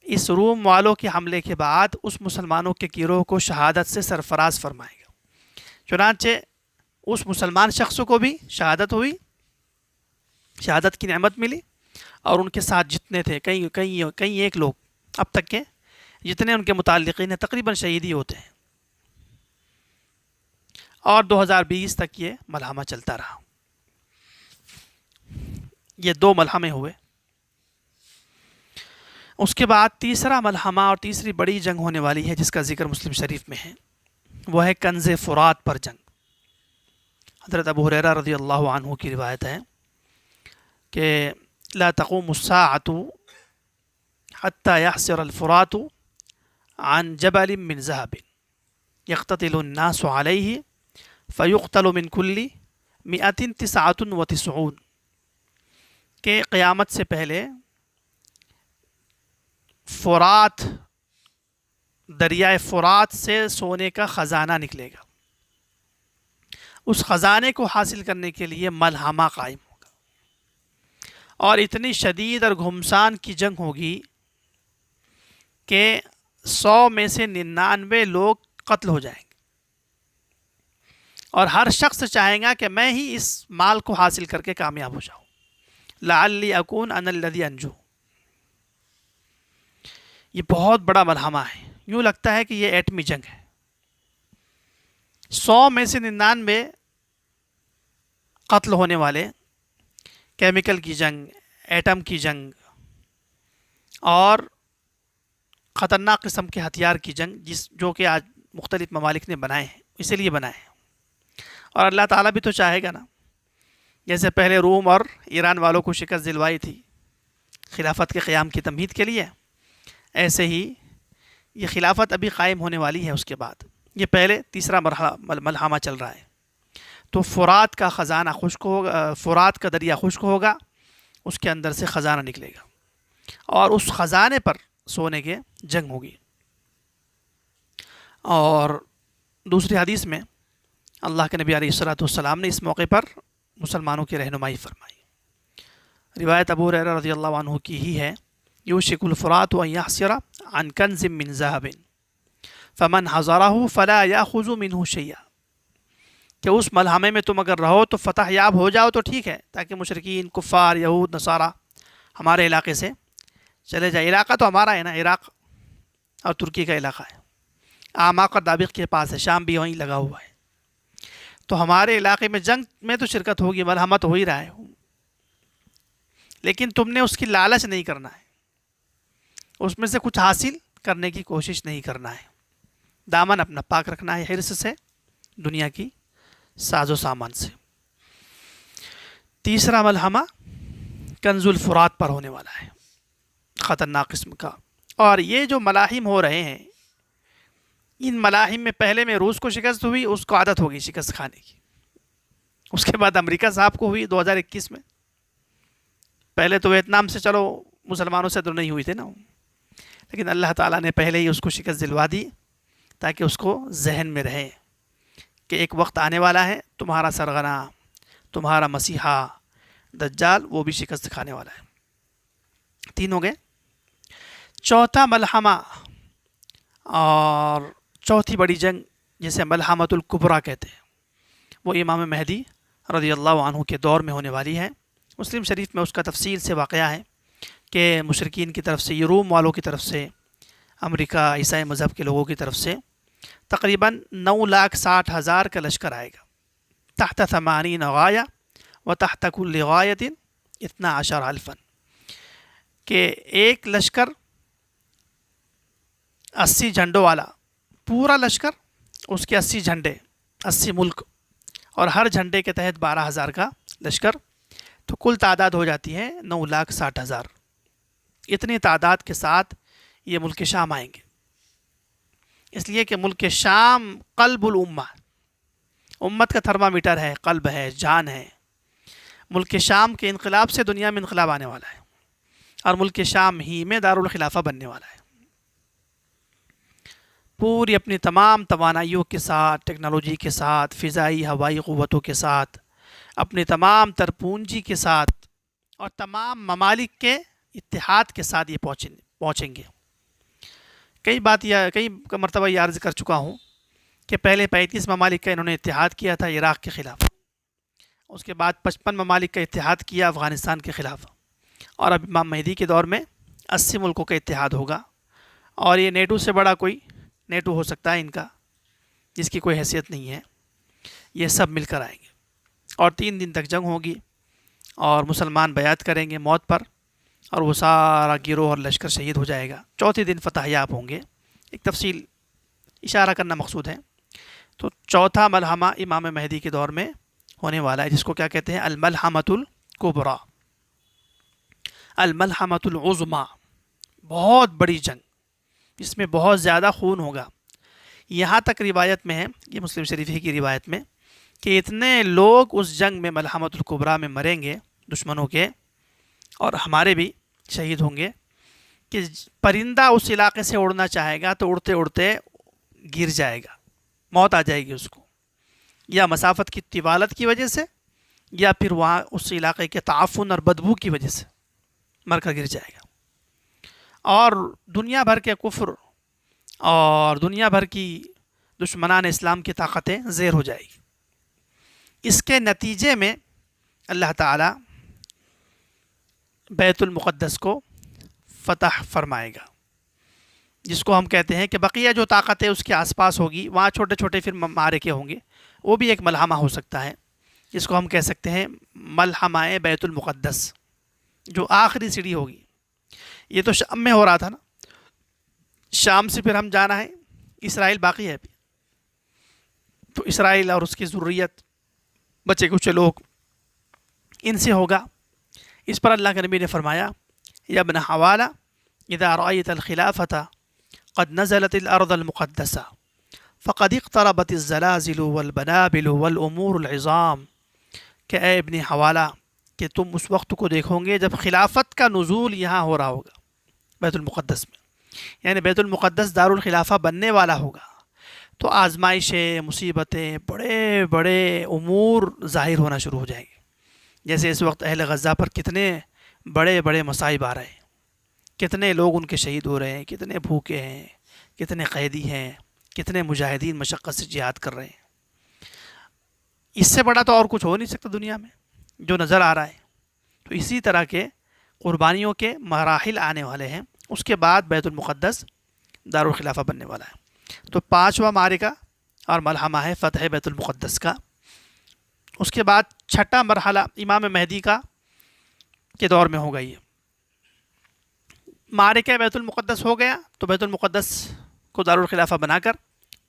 اس روم والوں کے حملے کے بعد اس مسلمانوں کے گروہ کو شہادت سے سرفراز فرمائے گا۔ چنانچہ اس مسلمان شخص کو بھی شہادت ہوئی، شہادت کی نعمت ملی، اور ان کے ساتھ جتنے تھے کئی ایک لوگ اب تک کے جتنے ان کے متعلقین ہیں تقریباً شہید ہی ہوتے ہیں، اور 2020 تک یہ ملحمہ چلتا رہا۔ یہ 2 ملحمے ہوئے۔ اس کے بعد تیسرا ملحمہ اور تیسری بڑی جنگ ہونے والی ہے جس کا ذکر مسلم شریف میں ہے، وہ ہے کنز فرات پر جنگ۔ حضرت ابو ہریرہ رضی اللہ عنہ کی روایت ہے کہ لا تقوم الساعة حتى يحسر الفرات عن جبل من ذهب يقتتل الناس عليه فيقتل من كل 199 کہ قیامت سے پہلے فرات، دریائے فرات سے سونے کا خزانہ نکلے گا، اس خزانے کو حاصل کرنے کے لیے ملحمہ قائم ہوگا، اور اتنی شدید اور گھمسان کی جنگ ہوگی کہ 100 میں سے 99 لوگ قتل ہو جائیں گے، اور ہر شخص چاہے گا کہ میں ہی اس مال کو حاصل کر کے کامیاب ہو جاؤں، لعلی اکون انا الذی انجو۔ یہ بہت بڑا ملحمہ ہے، یوں لگتا ہے کہ یہ ایٹمی جنگ ہے۔ 100 میں سے 99 قتل ہونے والے، کیمیکل کی جنگ، ایٹم کی جنگ، اور خطرناک قسم کے ہتھیار کی جنگ، جو کہ آج مختلف ممالک نے بنائے ہیں، اسی لیے بنائے ہیں۔ اور اللہ تعالیٰ بھی تو چاہے گا نا، جیسے پہلے روم اور ایران والوں کو شکست دلوائی تھی خلافت کے قیام کی تمہید کے لیے، ایسے ہی یہ خلافت ابھی قائم ہونے والی ہے۔ اس کے بعد یہ پہلے تیسرا ملحمہ چل رہا ہے، تو فرات کا خزانہ خشک ہوگا، فرات کا دریا خشک ہوگا، اس کے اندر سے خزانہ نکلے گا، اور اس خزانے پر سونے کے جنگ ہوگی۔ اور دوسری حدیث میں اللہ کے نبی علیہ الصلوۃ والسلام نے اس موقع پر مسلمانوں کی رہنمائی فرمائی۔ روایت ابو ہریرہ رضی اللہ عنہ کی ہی ہے، یوشک الفرات ان یحسر عن کنز من ذهب فمن حضره فلا یاخذ منه شیئا، کہ اس ملحمے میں تم اگر رہو تو فتح یاب ہو جاؤ تو ٹھیک ہے، تاکہ مشرکین، کفار، یہود، نصارہ ہمارے علاقے سے چلے جائے۔ علاقہ تو ہمارا ہے نا، عراق اور ترکی کا علاقہ ہے، اعماق اور دابق کے پاس ہے، شام بھی وہیں لگا ہوا ہے، تو ہمارے علاقے میں جنگ میں تو شرکت ہوگی، ملحمہ تو ہو ہی رہا ہے، لیکن تم نے اس کی لالچ نہیں کرنا ہے، اس میں سے کچھ حاصل کرنے کی کوشش نہیں کرنا ہے، دامن اپنا پاک رکھنا ہے حرص سے، دنیا کی ساز و سامان سے۔ تیسرا ملحمہ کنز الفرات پر ہونے والا ہے، خطرناک قسم کا۔ اور یہ جو ملاحم ہو رہے ہیں، ان ملاحم میں پہلے میں روس کو شکست ہوئی، اس کو عادت ہوگی شکست کھانے کی، اس کے بعد امریکہ صاحب کو ہوئی 2021 میں، پہلے تو ویتنام سے چلو مسلمانوں سے تو نہیں ہوئی تھے نا، لیکن اللہ تعالیٰ نے پہلے ہی اس کو شکست دلوا دی تاکہ اس کو ذہن میں رہے کہ ایک وقت آنے والا ہے تمہارا سرغنہ، تمہارا مسیحا دجال، وہ بھی شکست کھانے والا ہے۔ 3 ہو گئے۔ چوتھا ملحمہ اور چوتھی بڑی جنگ جسے ملحمۃ الکبریٰ کہتے ہیں، وہ امام مہدی رضی اللہ عنہ کے دور میں ہونے والی ہے۔ مسلم شریف میں اس کا تفصیل سے واقعہ ہے کہ مشرکین کی طرف سے، روم والوں کی طرف سے، امریکہ عیسائی مذہب کے لوگوں کی طرف سے تقریباً 9,60,000 کا لشکر آئے گا، تحت 80 غایہ و تحت کل غایۃ 12,000 کہ ایک لشکر 80 جھنڈوں والا، پورا لشکر، اس کے 80 جھنڈے، 80 ملک، اور ہر جھنڈے کے تحت 12,000 کا لشکر، تو کل تعداد ہو جاتی ہے 9,60,000۔ اتنی تعداد کے ساتھ یہ ملک شام آئیں گے، اس لیے کہ ملک شام قلب الامہ، امت کا تھرمامیٹر ہے، قلب ہے، جان ہے۔ ملک شام کے انقلاب سے دنیا میں انقلاب آنے والا ہے، اور ملک شام ہی میں دارالخلافہ بننے والا ہے۔ پوری اپنی تمام توانائیوں کے ساتھ، ٹیکنالوجی کے ساتھ، فضائی ہوائی قوتوں کے ساتھ، اپنی تمام تر پونجی کے ساتھ، اور تمام ممالک کے اتحاد کے ساتھ یہ پہنچیں گے۔ کئی مرتبہ یہ عرض کر چکا ہوں کہ پہلے 35 ممالک کا انہوں نے اتحاد کیا تھا عراق کے خلاف، اس کے بعد 55 ممالک کا اتحاد کیا افغانستان کے خلاف، اور اب امام مہدی کے دور میں 80 ملکوں کا اتحاد ہوگا، اور یہ نیٹو سے بڑا کوئی نیٹو ہو سکتا ہے ان کا، جس کی کوئی حیثیت نہیں ہے۔ یہ سب مل کر آئیں گے اور 3 دن تک جنگ ہوگی، اور مسلمان بیعت کریں گے موت پر، اور وہ سارا گروہ اور لشکر شہید ہو جائے گا۔ چوتھے دن فتح یاب ہوں گے۔ ایک تفصیل اشارہ کرنا مقصود ہے۔ تو چوتھا ملحمہ امام مہدی کے دور میں ہونے والا ہے، جس کو کیا کہتے ہیں؟ الملحمۃ الکبریٰ، الملحمۃ العظمیٰ، بہت بڑی جنگ جس میں بہت زیادہ خون ہوگا۔ یہاں تک روایت میں ہے، یہ مسلم شریف ہی کی روایت میں، کہ اتنے لوگ اس جنگ میں ملحمۃ الکبریٰ میں مریں گے دشمنوں کے، اور ہمارے بھی شہید ہوں گے، کہ پرندہ اس علاقے سے اڑنا چاہے گا تو اڑتے اڑتے گر جائے گا، موت آ جائے گی اس کو، یا مسافت کی طوالت کی وجہ سے، یا پھر وہاں اس علاقے کے تعفن اور بدبو کی وجہ سے مر کر گر جائے گا، اور دنیا بھر کے کفر اور دنیا بھر کی دشمنان اسلام کی طاقتیں زیر ہو جائے گی۔ اس کے نتیجے میں اللہ تعالی بیت المقدس کو فتح فرمائے گا، جس کو ہم کہتے ہیں کہ بقیہ جو طاقت ہے اس کے آس پاس ہوگی، وہاں چھوٹے چھوٹے پھر معرکے ہوں گے، وہ بھی ایک ملحمہ ہو سکتا ہے، جس کو ہم کہہ سکتے ہیں ملحمہ بیت المقدس، جو آخری سیڑھی ہوگی۔ یہ تو شام میں ہو رہا تھا نا، شام سے پھر ہم جانا ہے، اسرائیل باقی ہے ابھی، تو اسرائیل اور اس کی ذریت، بچے کچھ لوگ، ان سے ہوگا۔ اس پر اللہ کے نبی نے فرمایا، یا ابن حوالہ اذا رأيت الخلافة قد نزلت الارض المقدسة فقد اقتربت الزلازل والبنابل والامور العظام، کہ اے ابن حوالہ، کہ تم اس وقت کو دیکھو گے جب خلافت کا نزول یہاں ہو رہا ہوگا بیت المقدس میں، یعنی بیت المقدس دار الخلافہ بننے والا ہوگا، تو آزمائشیں، مصیبتیں، بڑے بڑے امور ظاہر ہونا شروع ہو جائیں گے۔ جیسے اس وقت اہل غزہ پر کتنے بڑے بڑے مصائب آ رہے ہیں، کتنے لوگ ان کے شہید ہو رہے ہیں، کتنے بھوکے ہیں، کتنے قیدی ہیں، کتنے مجاہدین مشقت سے جہاد کر رہے ہیں۔ اس سے بڑا تو اور کچھ ہو نہیں سکتا دنیا میں جو نظر آ رہا ہے۔ تو اسی طرح کے قربانیوں کے مراحل آنے والے ہیں، اس کے بعد بیت المقدس دارالخلافہ بننے والا ہے۔ تو 5واں معرکہ اور ملحمہ ہے فتح بیت المقدس کا۔ اس کے بعد چھٹا مرحلہ امام مہدی کا کے دور میں ہوگا۔ یہ معرکہ بیت المقدس ہو گیا تو بیت المقدس کو دارالخلافہ بنا کر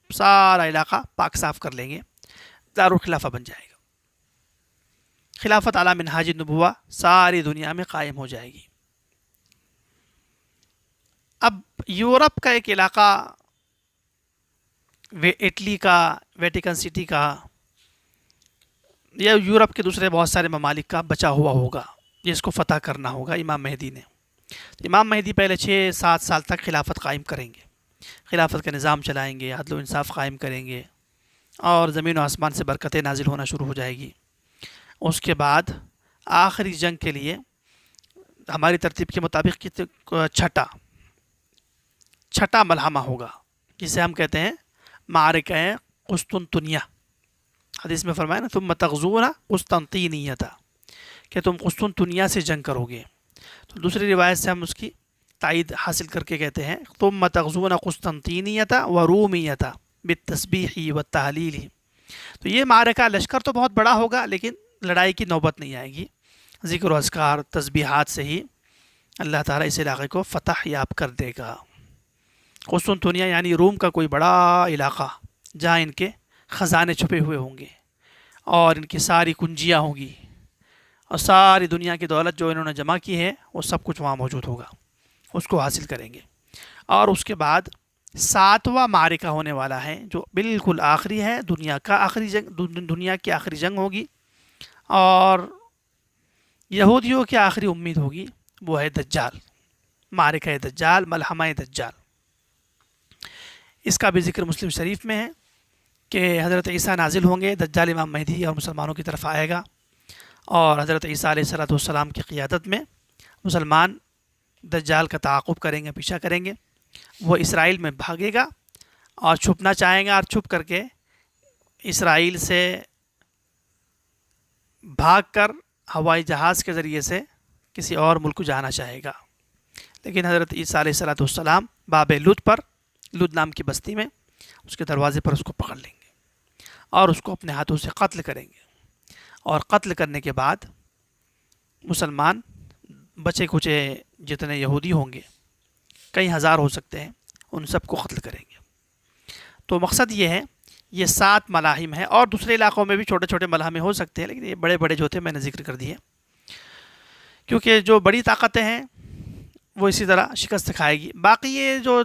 سارا علاقہ پاک صاف کر لیں گے، دارالخلافہ بن جائے گا، خلافت علی منہاج النبوہ ساری دنیا میں قائم ہو جائے گی۔ اب یورپ کا ایک علاقہ، اٹلی کا، ویٹیکن سٹی کا، یا یورپ کے دوسرے بہت سارے ممالک کا بچا ہوا ہوگا، جس کو فتح کرنا ہوگا امام مہدی نے۔ امام مہدی پہلے 6-7 سال تک خلافت قائم کریں گے، خلافت کا نظام چلائیں گے، عدل و انصاف قائم کریں گے، اور زمین و آسمان سے برکتیں نازل ہونا شروع ہو جائے گی۔ اس کے بعد آخری جنگ کے لیے ہماری ترتیب کے مطابق چھٹا ملحمہ ہوگا، جسے ہم کہتے ہیں معرکہ قسطنطنیہ۔ حدیث میں فرمایا نا، ثم تغزون قسطنطینیہ، کہ تم قسطنطنیہ سے جنگ کرو گے۔ تو دوسری روایت سے ہم اس کی تائید حاصل کر کے کہتے ہیں ثم تغزون قسطنطینیہ ورومیہ بالتسبیح والتہلیل۔ تو یہ معرکہ، لشکر تو بہت بڑا ہوگا، لیکن لڑائی کی نوبت نہیں آئے گی، ذکر و اذکار، تسبیحات سے ہی اللہ تعالیٰ اس علاقے کو فتح یاب کر دے گا۔ قسطنطنیہ یعنی روم کا کوئی بڑا علاقہ، جہاں ان کے خزانے چھپے ہوئے ہوں گے، اور ان کی ساری کنجیاں ہوں گی، اور ساری دنیا کی دولت جو انہوں نے جمع کی ہے وہ سب کچھ وہاں موجود ہوگا، اس کو حاصل کریں گے۔ اور اس کے بعد 7واں معرکہ ہونے والا ہے، جو بالکل آخری ہے، دنیا کی آخری جنگ ہوگی، اور یہودیوں کی آخری امید ہوگی، وہ ہے دجال، معرکہ دجال، ملحمہ دجال۔ اس کا بھی ذکر مسلم شریف میں ہے کہ حضرت عیسیٰ نازل ہوں گے، دجال امام مہدی اور مسلمانوں کی طرف آئے گا، اور حضرت عیسیٰ علیہ السلام کی قیادت میں مسلمان دجال کا تعاقب کریں گے، پیچھا کریں گے، وہ اسرائیل میں بھاگے گا، اور چھپنا چاہیں گا اور چھپ کر کے اسرائیل سے بھاگ کر ہوائی جہاز کے ذریعے سے کسی اور ملک کو جانا چاہے گا، لیکن حضرت عیسیٰ علیہ السلام باب لد پر، لد نام کی بستی میں اس کے دروازے پر اس کو پکڑ لیں گے اور اس کو اپنے ہاتھوں سے قتل کریں گے، اور قتل کرنے کے بعد مسلمان بچے کچے جتنے یہودی ہوں گے، کئی ہزار ہو سکتے ہیں، ان سب کو قتل کریں گے۔ تو مقصد یہ ہے، یہ 7 ملاحم ہیں، اور دوسرے علاقوں میں بھی چھوٹے چھوٹے ملحمے ہو سکتے ہیں، لیکن یہ بڑے بڑے جو تھے میں نے ذکر کر دیے، کیونکہ جو بڑی طاقتیں ہیں وہ اسی طرح شکست کھائے گی۔ باقی یہ جو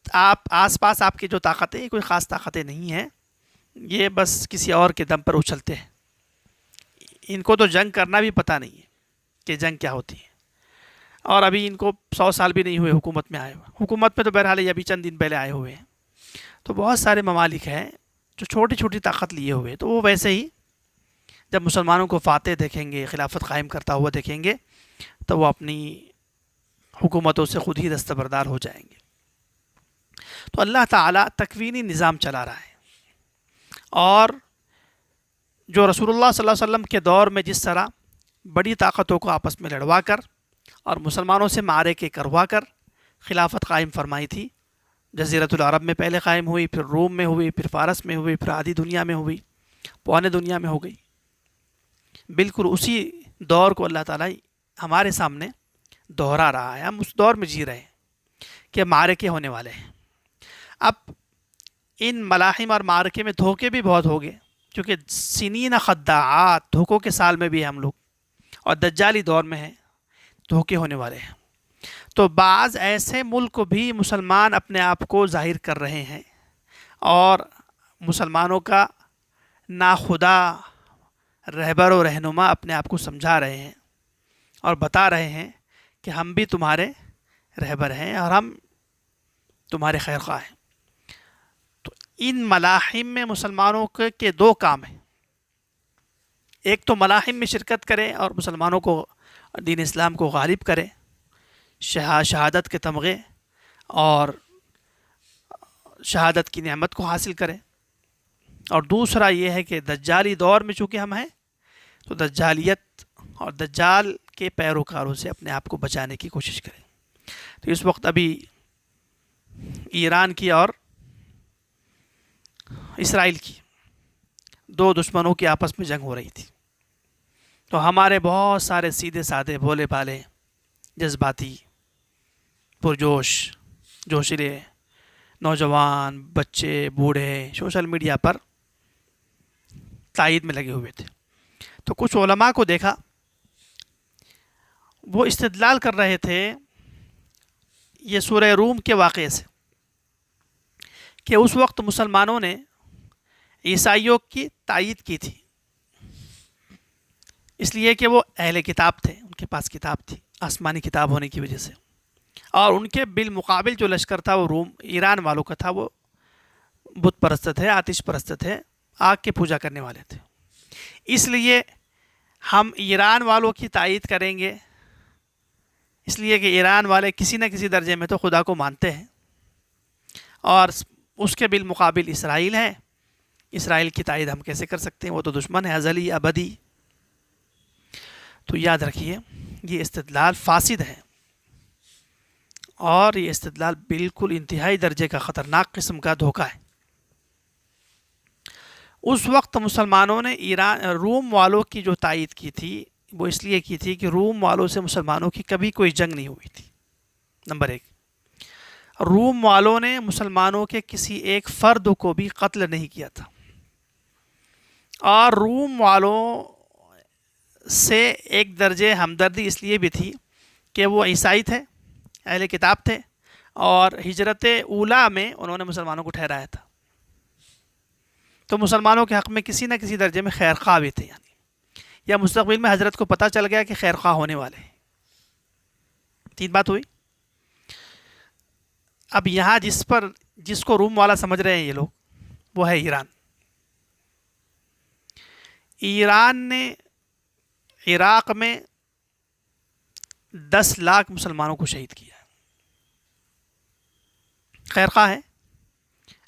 آپ آس پاس آپ کی جو طاقتیں، یہ کوئی خاص طاقتیں نہیں ہیں، یہ بس کسی اور کے دم پر اچھلتے ہیں، ان کو تو جنگ کرنا بھی پتہ نہیں ہے کہ جنگ کیا ہوتی ہے، اور ابھی ان کو 100 سال بھی نہیں ہوئے حکومت میں آئے ہوئے، حکومت میں تو بہرحال یہ ابھی چند دن پہلے آئے ہوئے ہیں۔ تو بہت سارے ممالک ہیں جو چھوٹی چھوٹی طاقت لیے ہوئے، تو وہ ویسے ہی جب مسلمانوں کو فاتح دیکھیں گے، خلافت قائم کرتا ہوا دیکھیں گے، تو وہ اپنی حکومتوں سے خود ہی دستبردار ہو جائیں گے۔ تو اللہ تعالیٰ تکوینی نظام چلا رہا ہے، اور جو رسول اللہ صلی اللہ علیہ وسلم کے دور میں جس طرح بڑی طاقتوں کو آپس میں لڑوا کر اور مسلمانوں سے معرکے کروا کر خلافت قائم فرمائی تھی، جزیرۃ العرب میں پہلے قائم ہوئی، پھر روم میں ہوئی، پھر فارس میں ہوئی، پھر آدھی دنیا میں ہوئی، پونے دنیا میں ہو گئی، بالکل اسی دور کو اللہ تعالیٰ ہمارے سامنے دہرا رہا ہے۔ ہم اس دور میں جی رہے ہیں کہ معرکے ہونے والے ہیں۔ اب ان ملاحم اور معرکے میں دھوکے بھی بہت ہو گئے، کیونکہ سنین خداعات، دھوکوں کے سال میں بھی ہیں ہم لوگ، اور دجالی دور میں ہیں، دھوکے ہونے والے ہیں۔ تو بعض ایسے ملک بھی مسلمان اپنے آپ کو ظاہر کر رہے ہیں، اور مسلمانوں کا ناخدا رہبر و رہنما اپنے آپ کو سمجھا رہے ہیں اور بتا رہے ہیں کہ ہم بھی تمہارے رہبر ہیں اور ہم تمہارے خیر خواہ ہیں۔ تو ان ملاحم میں مسلمانوں کے 2 کام ہیں، ایک تو ملاحم میں شرکت کریں اور مسلمانوں کو دین اسلام کو غالب کریں، شہادت کے تمغے اور شہادت کی نعمت کو حاصل کریں، اور دوسرا یہ ہے کہ دجالی دور میں چونکہ ہم ہیں، تو دجالیت اور دجال کے پیروکاروں سے اپنے آپ کو بچانے کی کوشش کریں۔ تو اس وقت ابھی ایران کی اور اسرائیل کی 2 دشمنوں کی آپس میں جنگ ہو رہی تھی، تو ہمارے بہت سارے سیدھے سادے بھولے بھالے جذباتی پرجوش جوشیلے نوجوان، بچے، بوڑھے سوشل میڈیا پر تائید میں لگے ہوئے تھے۔ تو کچھ علماء کو دیکھا، وہ استدلال کر رہے تھے یہ سورہ روم کے واقعے سے، کہ اس وقت مسلمانوں نے عیسائیوں کی تائید کی تھی، اس لیے کہ وہ اہل کتاب تھے، ان کے پاس کتاب تھی، آسمانی کتاب ہونے کی وجہ سے، اور ان کے بالمقابل جو لشکر تھا وہ روم ایران والوں کا تھا، وہ بت پرست تھے، آتش پرست تھے، آگ کی پوجا کرنے والے تھے۔ اس لیے ہم ایران والوں کی تائید کریں گے، اس لیے کہ ایران والے کسی نہ کسی درجے میں تو خدا کو مانتے ہیں، اور اس کے بالمقابل اسرائیل ہے، اسرائیل کی تائید ہم کیسے کر سکتے ہیں، وہ تو دشمن ہے ازلی ابدی۔ تو یاد رکھیے یہ استدلال فاسد ہے، اور یہ استدلال بالکل انتہائی درجے کا خطرناک قسم کا دھوکہ ہے۔ اس وقت مسلمانوں نے روم والوں کی جو تائید کی تھی وہ اس لیے کی تھی کہ روم والوں سے مسلمانوں کی کبھی کوئی جنگ نہیں ہوئی تھی، نمبر 1۔ روم والوں نے مسلمانوں کے کسی ایک فرد کو بھی قتل نہیں کیا تھا، اور روم والوں سے ایک درجے ہمدردی اس لیے بھی تھی کہ وہ عیسائی تھے، اہل کتاب تھے، اور ہجرت اولیٰ میں انہوں نے مسلمانوں کو ٹھہرایا تھا، تو مسلمانوں کے حق میں کسی نہ کسی درجے میں خیر خواہ بھی تھے، یعنی یا مستقبل میں حضرت کو پتہ چل گیا کہ خیر خواہ ہونے والے ہیں۔ 3 بات ہوئی۔ اب یہاں جس کو روم والا سمجھ رہے ہیں یہ لوگ، وہ ہے ایران۔ ایران نے عراق میں 10 لاکھ مسلمانوں کو شہید کیا، خیر خواہ ہے،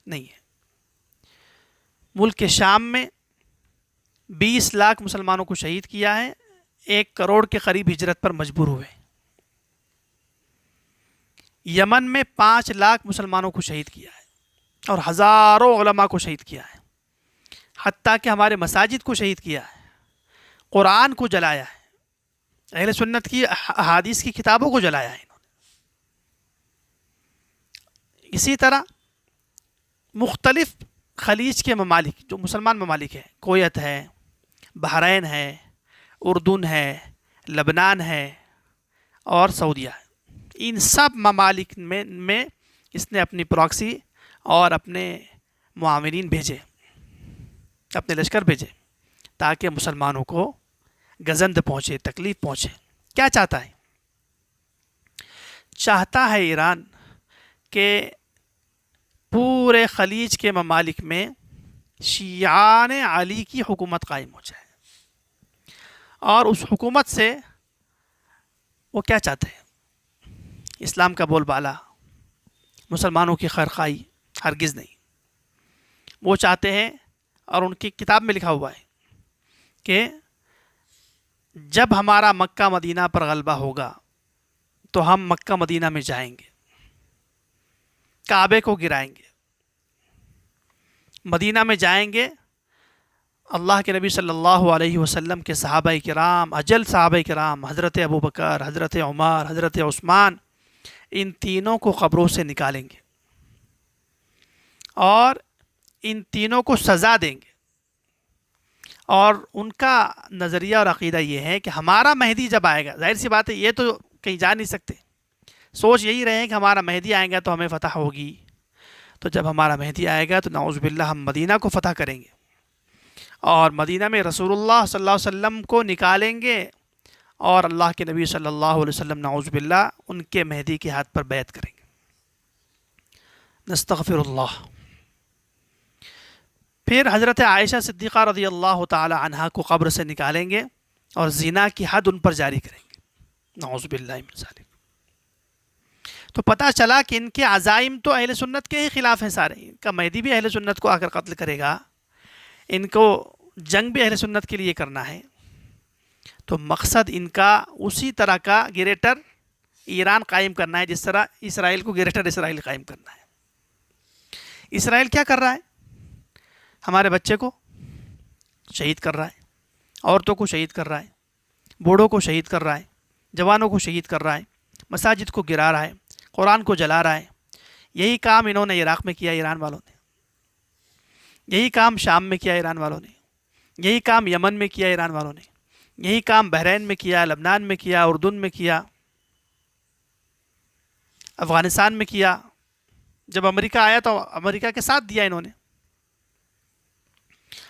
نہیں ہے۔ ملک شام میں 20 لاکھ مسلمانوں کو شہید کیا ہے، 1 کروڑ کے قریب ہجرت پر مجبور ہوئے۔ یمن میں 5 لاکھ مسلمانوں کو شہید کیا ہے اور ہزاروں علماء کو شہید کیا ہے، حتیٰ کہ ہمارے مساجد کو شہید کیا ہے، قرآن کو جلایا ہے، اہل سنت کی احادیث کی کتابوں کو جلایا ہے انہوں نے۔ اسی طرح مختلف خلیج کے ممالک جو مسلمان ممالک ہیں، کویت ہے، بحرین ہے، اردن ہے، لبنان ہے اور سعودیہ ہے، ان سب ممالک میں اس نے اپنی پراکسی اور اپنے معاونین بھیجے، اپنے لشکر بھیجے تاکہ مسلمانوں کو گزند پہنچے، تکلیف پہنچے۔ کیا چاہتا ہے؟ چاہتا ہے ایران کہ پورے خلیج کے ممالک میں شیعان علی کی حکومت قائم ہو جائے، اور اس حکومت سے وہ کیا چاہتے ہیں؟ اسلام کا بول بالا، مسلمانوں کی خیرخواہی، ہرگز نہیں۔ وہ چاہتے ہیں، اور ان کی کتاب میں لکھا ہوا ہے کہ جب ہمارا مکہ مدینہ پر غلبہ ہوگا تو ہم مکہ مدینہ میں جائیں گے، کعبے کو گرائیں گے، مدینہ میں جائیں گے، اللہ کے نبی صلی اللہ علیہ وسلم کے صحابہ کرام، اجل صحابہ کرام، حضرت ابوبکر، حضرت عمر، حضرت عثمان، ان تینوں کو قبروں سے نکالیں گے اور ان تینوں کو سزا دیں گے۔ اور ان کا نظریہ اور عقیدہ یہ ہے کہ ہمارا مہدی جب آئے گا، ظاہر سی بات ہے یہ تو کہیں جا نہیں سکتے، سوچ یہی رہے کہ ہمارا مہدی آئے گا تو ہمیں فتح ہوگی، تو جب ہمارا مہدی آئے گا تو نعوذ باللہ ہم مدینہ کو فتح کریں گے، اور مدینہ میں رسول اللہ صلی اللہ علیہ وسلم کو نکالیں گے، اور اللہ کے نبی صلی اللہ علیہ وسلم نعوذ باللہ ان کے مہدی کے ہاتھ پر بیعت کریں گے۔ نستغفر اللہ۔ پھر حضرت عائشہ صدیقہ رضی اللہ تعالی عنہا کو قبر سے نکالیں گے اور زنا کی حد ان پر جاری کریں گے، نعوذ باللہ من ذالک۔ تو پتہ چلا کہ ان کے عزائم تو اہل سنت کے ہی خلاف ہیں سارے، ان کا مہدی بھی اہل سنت کو آ کر قتل کرے گا، ان کو جنگ بھی اہل سنت کے لیے کرنا ہے، تو مقصد ان کا اسی طرح کا گریٹر ایران قائم کرنا ہے جس طرح اسرائیل کو گریٹر اسرائیل قائم کرنا ہے۔ اسرائیل کیا کر رہا ہے؟ ہمارے بچے کو شہید کر رہا ہے، عورتوں کو شہید کر رہا ہے، بوڑھوں کو شہید کر رہا ہے، جوانوں کو شہید کر رہا ہے، مساجد کو گرا رہا ہے، قرآن کو جلا رہا ہے۔ یہی کام انہوں نے عراق میں کیا، ایران والوں نے، یہی کام شام میں کیا ایران والوں نے، یہی کام یمن میں کیا ایران والوں نے، یہی کام بحرین میں کیا، لبنان میں کیا، اردن میں کیا، افغانستان میں کیا۔ جب امریکہ آیا تو امریکہ کے ساتھ دیا انہوں نے،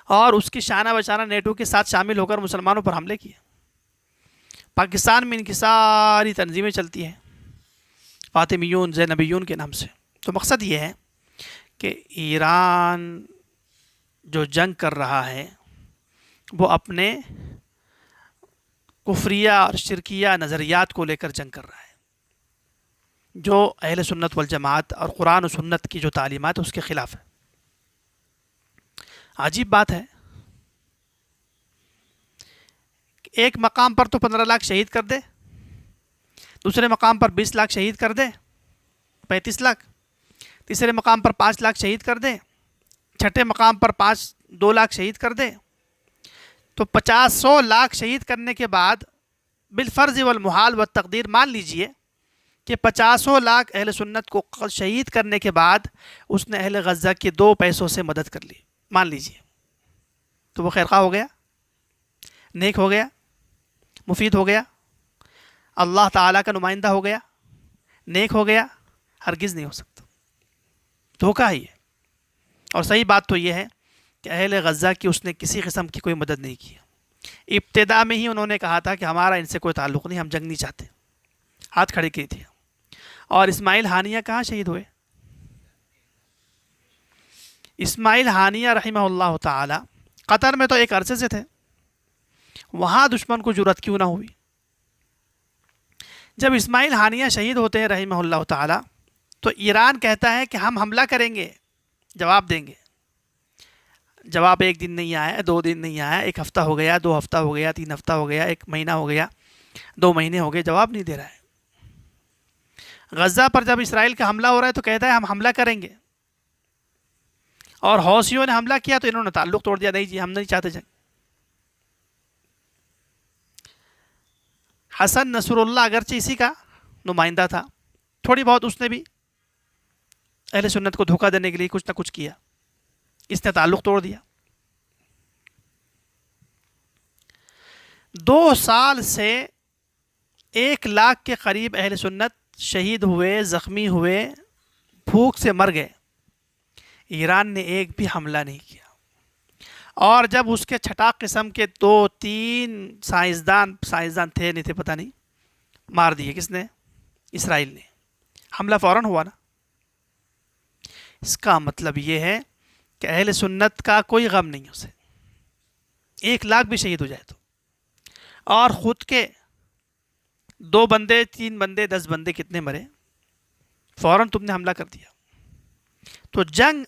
اور اس کی شانہ بشانہ نیٹو کے ساتھ شامل ہو کر مسلمانوں پر حملے کیے۔ پاکستان میں ان کی ساری تنظیمیں چلتی ہیں فاطمیون، زینبیون کے نام سے۔ تو مقصد یہ ہے کہ ایران جو جنگ کر رہا ہے وہ اپنے کفریہ اور شرکیہ نظریات کو لے کر جنگ کر رہا ہے، جو اہل سنت والجماعت اور قرآن و سنت کی جو تعلیمات ہے اس کے خلاف ہے۔ عجیب بات ہے، ایک مقام پر تو 15 لاکھ شہید کر دے، دوسرے مقام پر 20 لاکھ شہید کر دے، 35 لاکھ، تیسرے مقام پر 5 لاکھ شہید کر دے، چھٹے مقام پر 2 لاکھ شہید کر دے، تو 50-100 لاکھ شہید کرنے کے بعد بالفرض والمحال والتقدیر مان لیجئے کہ 50 لاکھ اہل سنت کو شہید کرنے کے بعد اس نے اہل غزہ کے 2 پیسوں سے مدد کر لی، مان لیجئے، تو وہ خیرخواہ ہو گیا، نیک ہو گیا، مفید ہو گیا، اللہ تعالیٰ کا نمائندہ ہو گیا، نیک ہو گیا؟ ہرگز نہیں ہو سکتا، دھوکہ ہی ہے۔ اور صحیح بات تو یہ ہے کہ اہل غزہ کی اس نے کسی قسم کی کوئی مدد نہیں کی۔ ابتدا میں ہی انہوں نے کہا تھا کہ ہمارا ان سے کوئی تعلق نہیں، ہم جنگ نہیں چاہتے، ہاتھ کھڑے کی تھی۔ اور اسماعیل ہانیہ کہاں شہید ہوئے؟ اسماعیل ہانیہ رحمہ اللہ تعالی قطر میں تو ایک عرصے سے تھے، وہاں دشمن کو جرأت کیوں نہ ہوئی؟ جب اسماعیل ہانیہ شہید ہوتے ہیں رحمہ اللہ تعالی تو ایران کہتا ہے کہ ہم حملہ کریں گے، جواب دیں گے. جواب ایک دن نہیں آیا, 2 دن نہیں آیا, 1 ہفتہ ہو گیا, 2 ہفتہ ہو گیا, 3 ہفتہ ہو گیا, 1 مہینہ ہو گیا, 2 مہینے ہو گئے, جواب نہیں دے رہا ہے. غزہ پر جب اسرائیل کا حملہ ہو رہا ہے تو کہتا ہے ہم حملہ کریں گے, اور حوثیوں نے حملہ کیا تو انہوں نے تعلق توڑ دیا, نہیں جی ہم نہیں چاہتے جنگ. حسن نصر اللہ اگرچہ اسی کا نمائندہ تھا, تھوڑی بہت اس نے بھی اہل سنت کو دھوکہ دینے کے لیے کچھ نہ کچھ کیا, اس نے تعلق توڑ دیا. 2 سال سے 1 لاکھ کے قریب اہل سنت شہید ہوئے, زخمی ہوئے, بھوک سے مر گئے. ایران نے ایک بھی حملہ نہیں کیا. اور جب اس کے چھٹا قسم کے 2-3 سائنسدان تھے نہیں تھے پتہ نہیں, مار دیے. کس نے؟ اسرائیل نے. حملہ فوراً ہوا نا. اس کا مطلب یہ ہے کہ اہل سنت کا کوئی غم نہیں اسے, 1 لاکھ بھی شہید ہو جائے تو, اور خود کے 2 بندے 3 بندے 10 بندے کتنے مرے, فوراً تم نے حملہ کر دیا. تو جنگ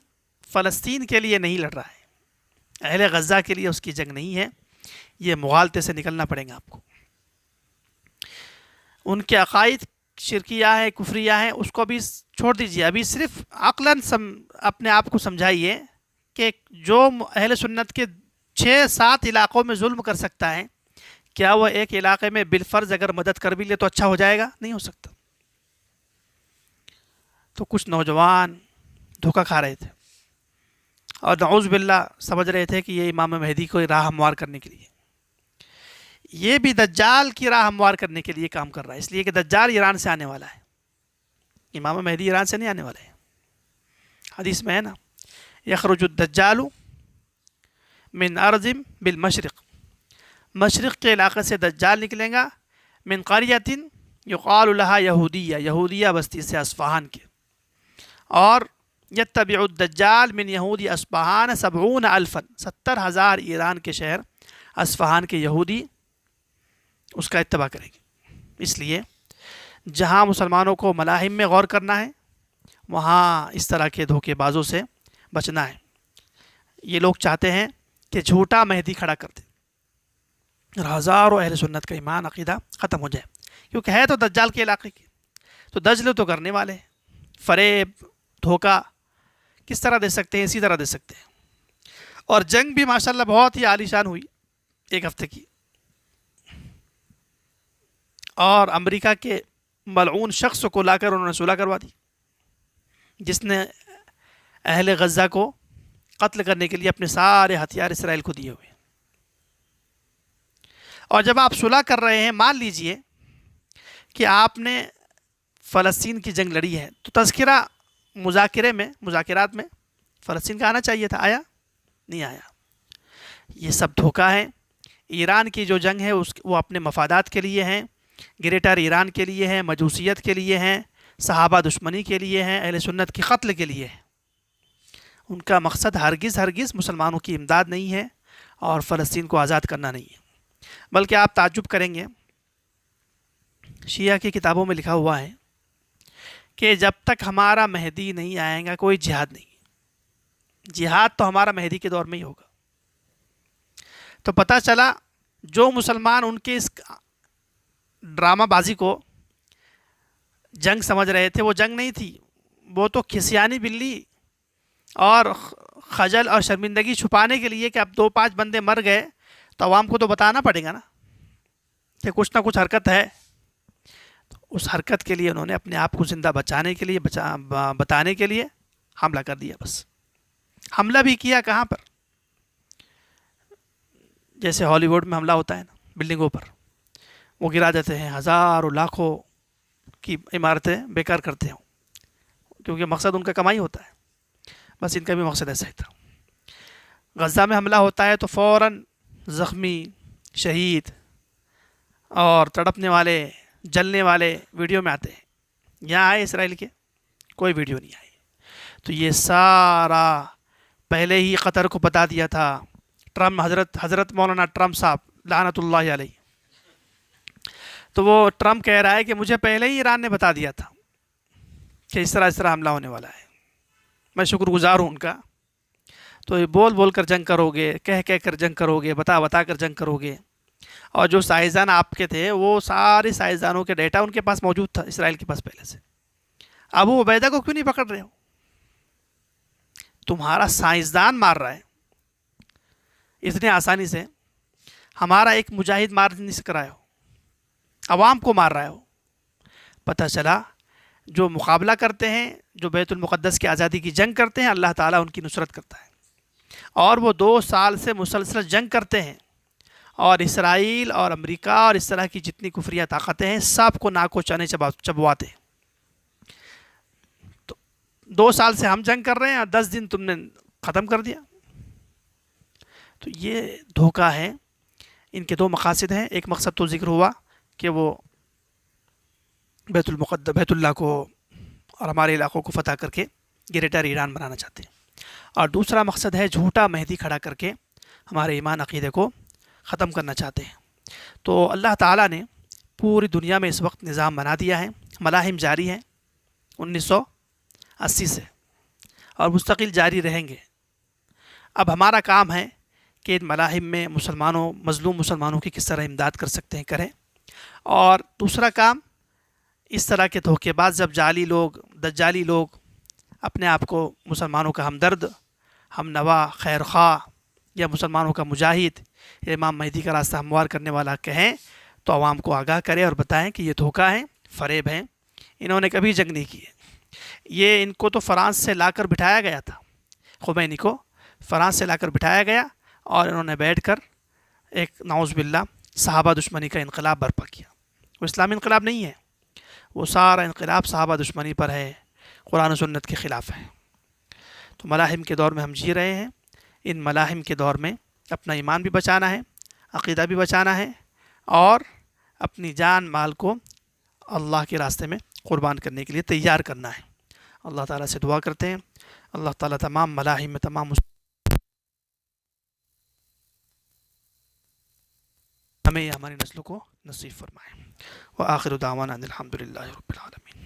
فلسطین کے لیے نہیں لڑ رہا ہے, اہل غزہ کے لیے اس کی جنگ نہیں ہے. یہ مغالطے سے نکلنا پڑے گا آپ کو. ان کے عقائد شرکیہ ہے, کفریہ ہے, اس کو بھی چھوڑ دیجیے. ابھی صرف عقلاً اپنے آپ کو سمجھائیے کہ جو اہل سنت کے 6-7 علاقوں میں ظلم کر سکتا ہے, کیا وہ ایک علاقے میں بالفرض اگر مدد کر بھی لے تو اچھا ہو جائے گا؟ نہیں ہو سکتا. تو کچھ نوجوان دھوکہ کھا رہے تھے اور نعوذ باللہ سمجھ رہے تھے کہ یہ امام مہدی کو راہ ہموار کرنے کے لیے, یہ بھی دجال کی راہ ہموار کرنے کے لیے کام کر رہا ہے. اس لیے کہ دجال ایران سے آنے والا ہے, امام مہدی ایران سے نہیں آنے والے ہیں. حدیث میں ہے نا, یخرج الدجال من ارض بالمشرق, مشرق کے علاقے سے دجال نکلیں گا, من قریۃ یقال لها یہودیہ, یہودیہ بستی سے, اصفہان کے. اور یتبع الدجال من یہودی اصفہان 70,000, 70,000 ایران کے شہر اصفہان کے یہودی اس کا اتباع کریں گے. اس لیے جہاں مسلمانوں کو ملاحم میں غور کرنا ہے, وہاں اس طرح کے دھوکے بازوں سے بچنا ہے. یہ لوگ چاہتے ہیں کہ جھوٹا مہدی کھڑا کر دے اور ہزاروں اہل سنت کا ایمان عقیدہ ختم ہو جائے, کیونکہ ہے تو دجال کے علاقے کی, تو دجل تو کرنے والے ہیں. فریب دھوکہ کس طرح دے سکتے ہیں؟ اسی طرح دے سکتے ہیں. اور جنگ بھی ماشاءاللہ بہت ہی عالی شان ہوئی 1 ہفتے کی, اور امریکہ کے ملعون شخص کو لا کر انہوں نے صلح کروا دی, جس نے اہل غزہ کو قتل کرنے کے لیے اپنے سارے ہتھیار اسرائیل کو دیے ہوئے. اور جب آپ صلح کر رہے ہیں, مان لیجئے کہ آپ نے فلسطین کی جنگ لڑی ہے, تو تذکرہ مذاکرات میں فلسطین کا آنا چاہیے تھا, آیا نہیں آیا. یہ سب دھوکہ ہے. ایران کی جو جنگ ہے وہ اپنے مفادات کے لیے ہیں, گریٹر ایران کے لیے ہیں, مجوسیت کے لیے ہیں, صحابہ دشمنی کے لیے ہیں, اہل سنت کی قتل کے لیے ہے. ان کا مقصد ہرگز مسلمانوں کی امداد نہیں ہے اور فلسطین کو آزاد کرنا نہیں ہے. بلکہ آپ تعجب کریں گے, شیعہ کی کتابوں میں لکھا ہوا ہے کہ جب تک ہمارا مہدی نہیں آئے گا کوئی جہاد نہیں. جہاد تو ہمارا مہدی کے دور میں ہی ہوگا. تو پتہ چلا جو مسلمان ان کے اس ڈرامہ بازی کو جنگ سمجھ رہے تھے, وہ جنگ نہیں تھی, وہ تو کھسیانی بلی اور خجل اور شرمندگی چھپانے کے لیے کہ اب 2-5 بندے مر گئے تو عوام کو تو بتانا پڑے گا نا کہ کچھ نہ کچھ حرکت ہے. اس حرکت کے لیے انہوں نے اپنے آپ کو زندہ بچانے کے لیے بتانے کے لیے حملہ کر دیا. بس حملہ بھی کیا کہاں پر؟ جیسے ہالی ووڈ میں حملہ ہوتا ہے نا, بلڈنگوں پر وہ گرا دیتے ہیں, ہزاروں لاکھوں کی عمارتیں بیکار کرتے ہوں, کیونکہ مقصد ان کا کمائی ہوتا ہے. بس ان کا بھی مقصد ایسا ہی تھا. غزہ میں حملہ ہوتا ہے تو فوراً زخمی, شہید اور تڑپنے والے, جلنے والے ویڈیو میں آتے ہیں. یہاں آئے اسرائیل کے کوئی ویڈیو نہیں آئی. تو یہ سارا پہلے ہی قطر کو بتا دیا تھا. ٹرمپ حضرت مولانا ٹرمپ صاحب لعنت اللہ علیہ, تو وہ ٹرمپ کہہ رہا ہے کہ مجھے پہلے ہی ایران نے بتا دیا تھا کہ اس طرح حملہ ہونے والا ہے. میں شکر گزار ہوں ان کا. تو یہ بول بول کر جنگ کرو گے, کہہ کہہ کر جنگ کرو گے, بتا بتا کر جنگ کرو گے. اور جو سائنسدان آپ کے تھے وہ سارے سائنسدانوں کے ڈیٹا ان کے پاس موجود تھا, اسرائیل کے پاس پہلے سے. ابو عبیدہ کو کیوں نہیں پکڑ رہے ہو؟ تمہارا سائنسدان مار رہا ہے اتنے آسانی سے, ہمارا ایک مجاہد مار نہیں سک رہا ہو, عوام کو مار رہا ہو. پتہ چلا جو مقابلہ کرتے ہیں, جو بیت المقدس کی آزادی کی جنگ کرتے ہیں, اللہ تعالیٰ ان کی نصرت کرتا ہے. اور وہ 2 سال سے مسلسل جنگ کرتے ہیں, اور اسرائیل اور امریکہ اور اس طرح کی جتنی کفریہ طاقتیں ہیں سب کو ناک و چنے چبواتے ہیں. تو 2 سال سے ہم جنگ کر رہے ہیں اور 10 دن تم نے ختم کر دیا. تو یہ دھوکہ ہے. ان کے 2 مقاصد ہیں. ایک مقصد تو ذکر ہوا کہ وہ بیت اللہ کو اور ہمارے علاقوں کو فتح کر کے گریٹر ایران بنانا چاہتے ہیں, اور دوسرا مقصد ہے جھوٹا مہدی کھڑا کر کے ہمارے ایمان عقیدے کو ختم کرنا چاہتے ہیں. تو اللہ تعالیٰ نے پوری دنیا میں اس وقت نظام بنا دیا ہے, ملاحم جاری ہیں 1980 سے اور مستقل جاری رہیں گے. اب ہمارا کام ہے کہ ان ملاحم میں مظلوم مسلمانوں کی کس طرح امداد کر سکتے ہیں کریں. اور دوسرا کام, اس طرح کے دھوکے باز جب جعلی لوگ, دجالی لوگ اپنے آپ کو مسلمانوں کا ہمدرد, ہم نوا, خیر خواہ یا مسلمانوں کا مجاہد یا امام مہدی کا راستہ ہموار کرنے والا کہیں, تو عوام کو آگاہ کرے اور بتائیں کہ یہ دھوکہ ہے, فریب ہیں. انہوں نے کبھی جنگ نہیں کی ہے. یہ ان کو تو فرانس سے لا کر بٹھایا گیا تھا, خمینی کو فرانس سے لا کر بٹھایا گیا, اور انہوں نے بیٹھ کر ایک نعوذ باللہ صحابہ دشمنی کا انقلاب برپا کیا. وہ اسلامی انقلاب نہیں ہے, وہ سارا انقلاب صحابہ دشمنی پر ہے, قرآن و سنت کے خلاف ہے. تو ملاحم کے دور میں ہم جی رہے ہیں. ان ملاحم کے دور میں اپنا ایمان بھی بچانا ہے, عقیدہ بھی بچانا ہے, اور اپنی جان مال کو اللہ کے راستے میں قربان کرنے کے لیے تیار کرنا ہے. اللہ تعالیٰ سے دعا کرتے ہیں اللہ تعالیٰ تمام ملاحم میں تمام ہمیں ہماری نسلوں کو نصیب فرمائے. وآخر دعوانا ان الحمد للہ رب العالمین.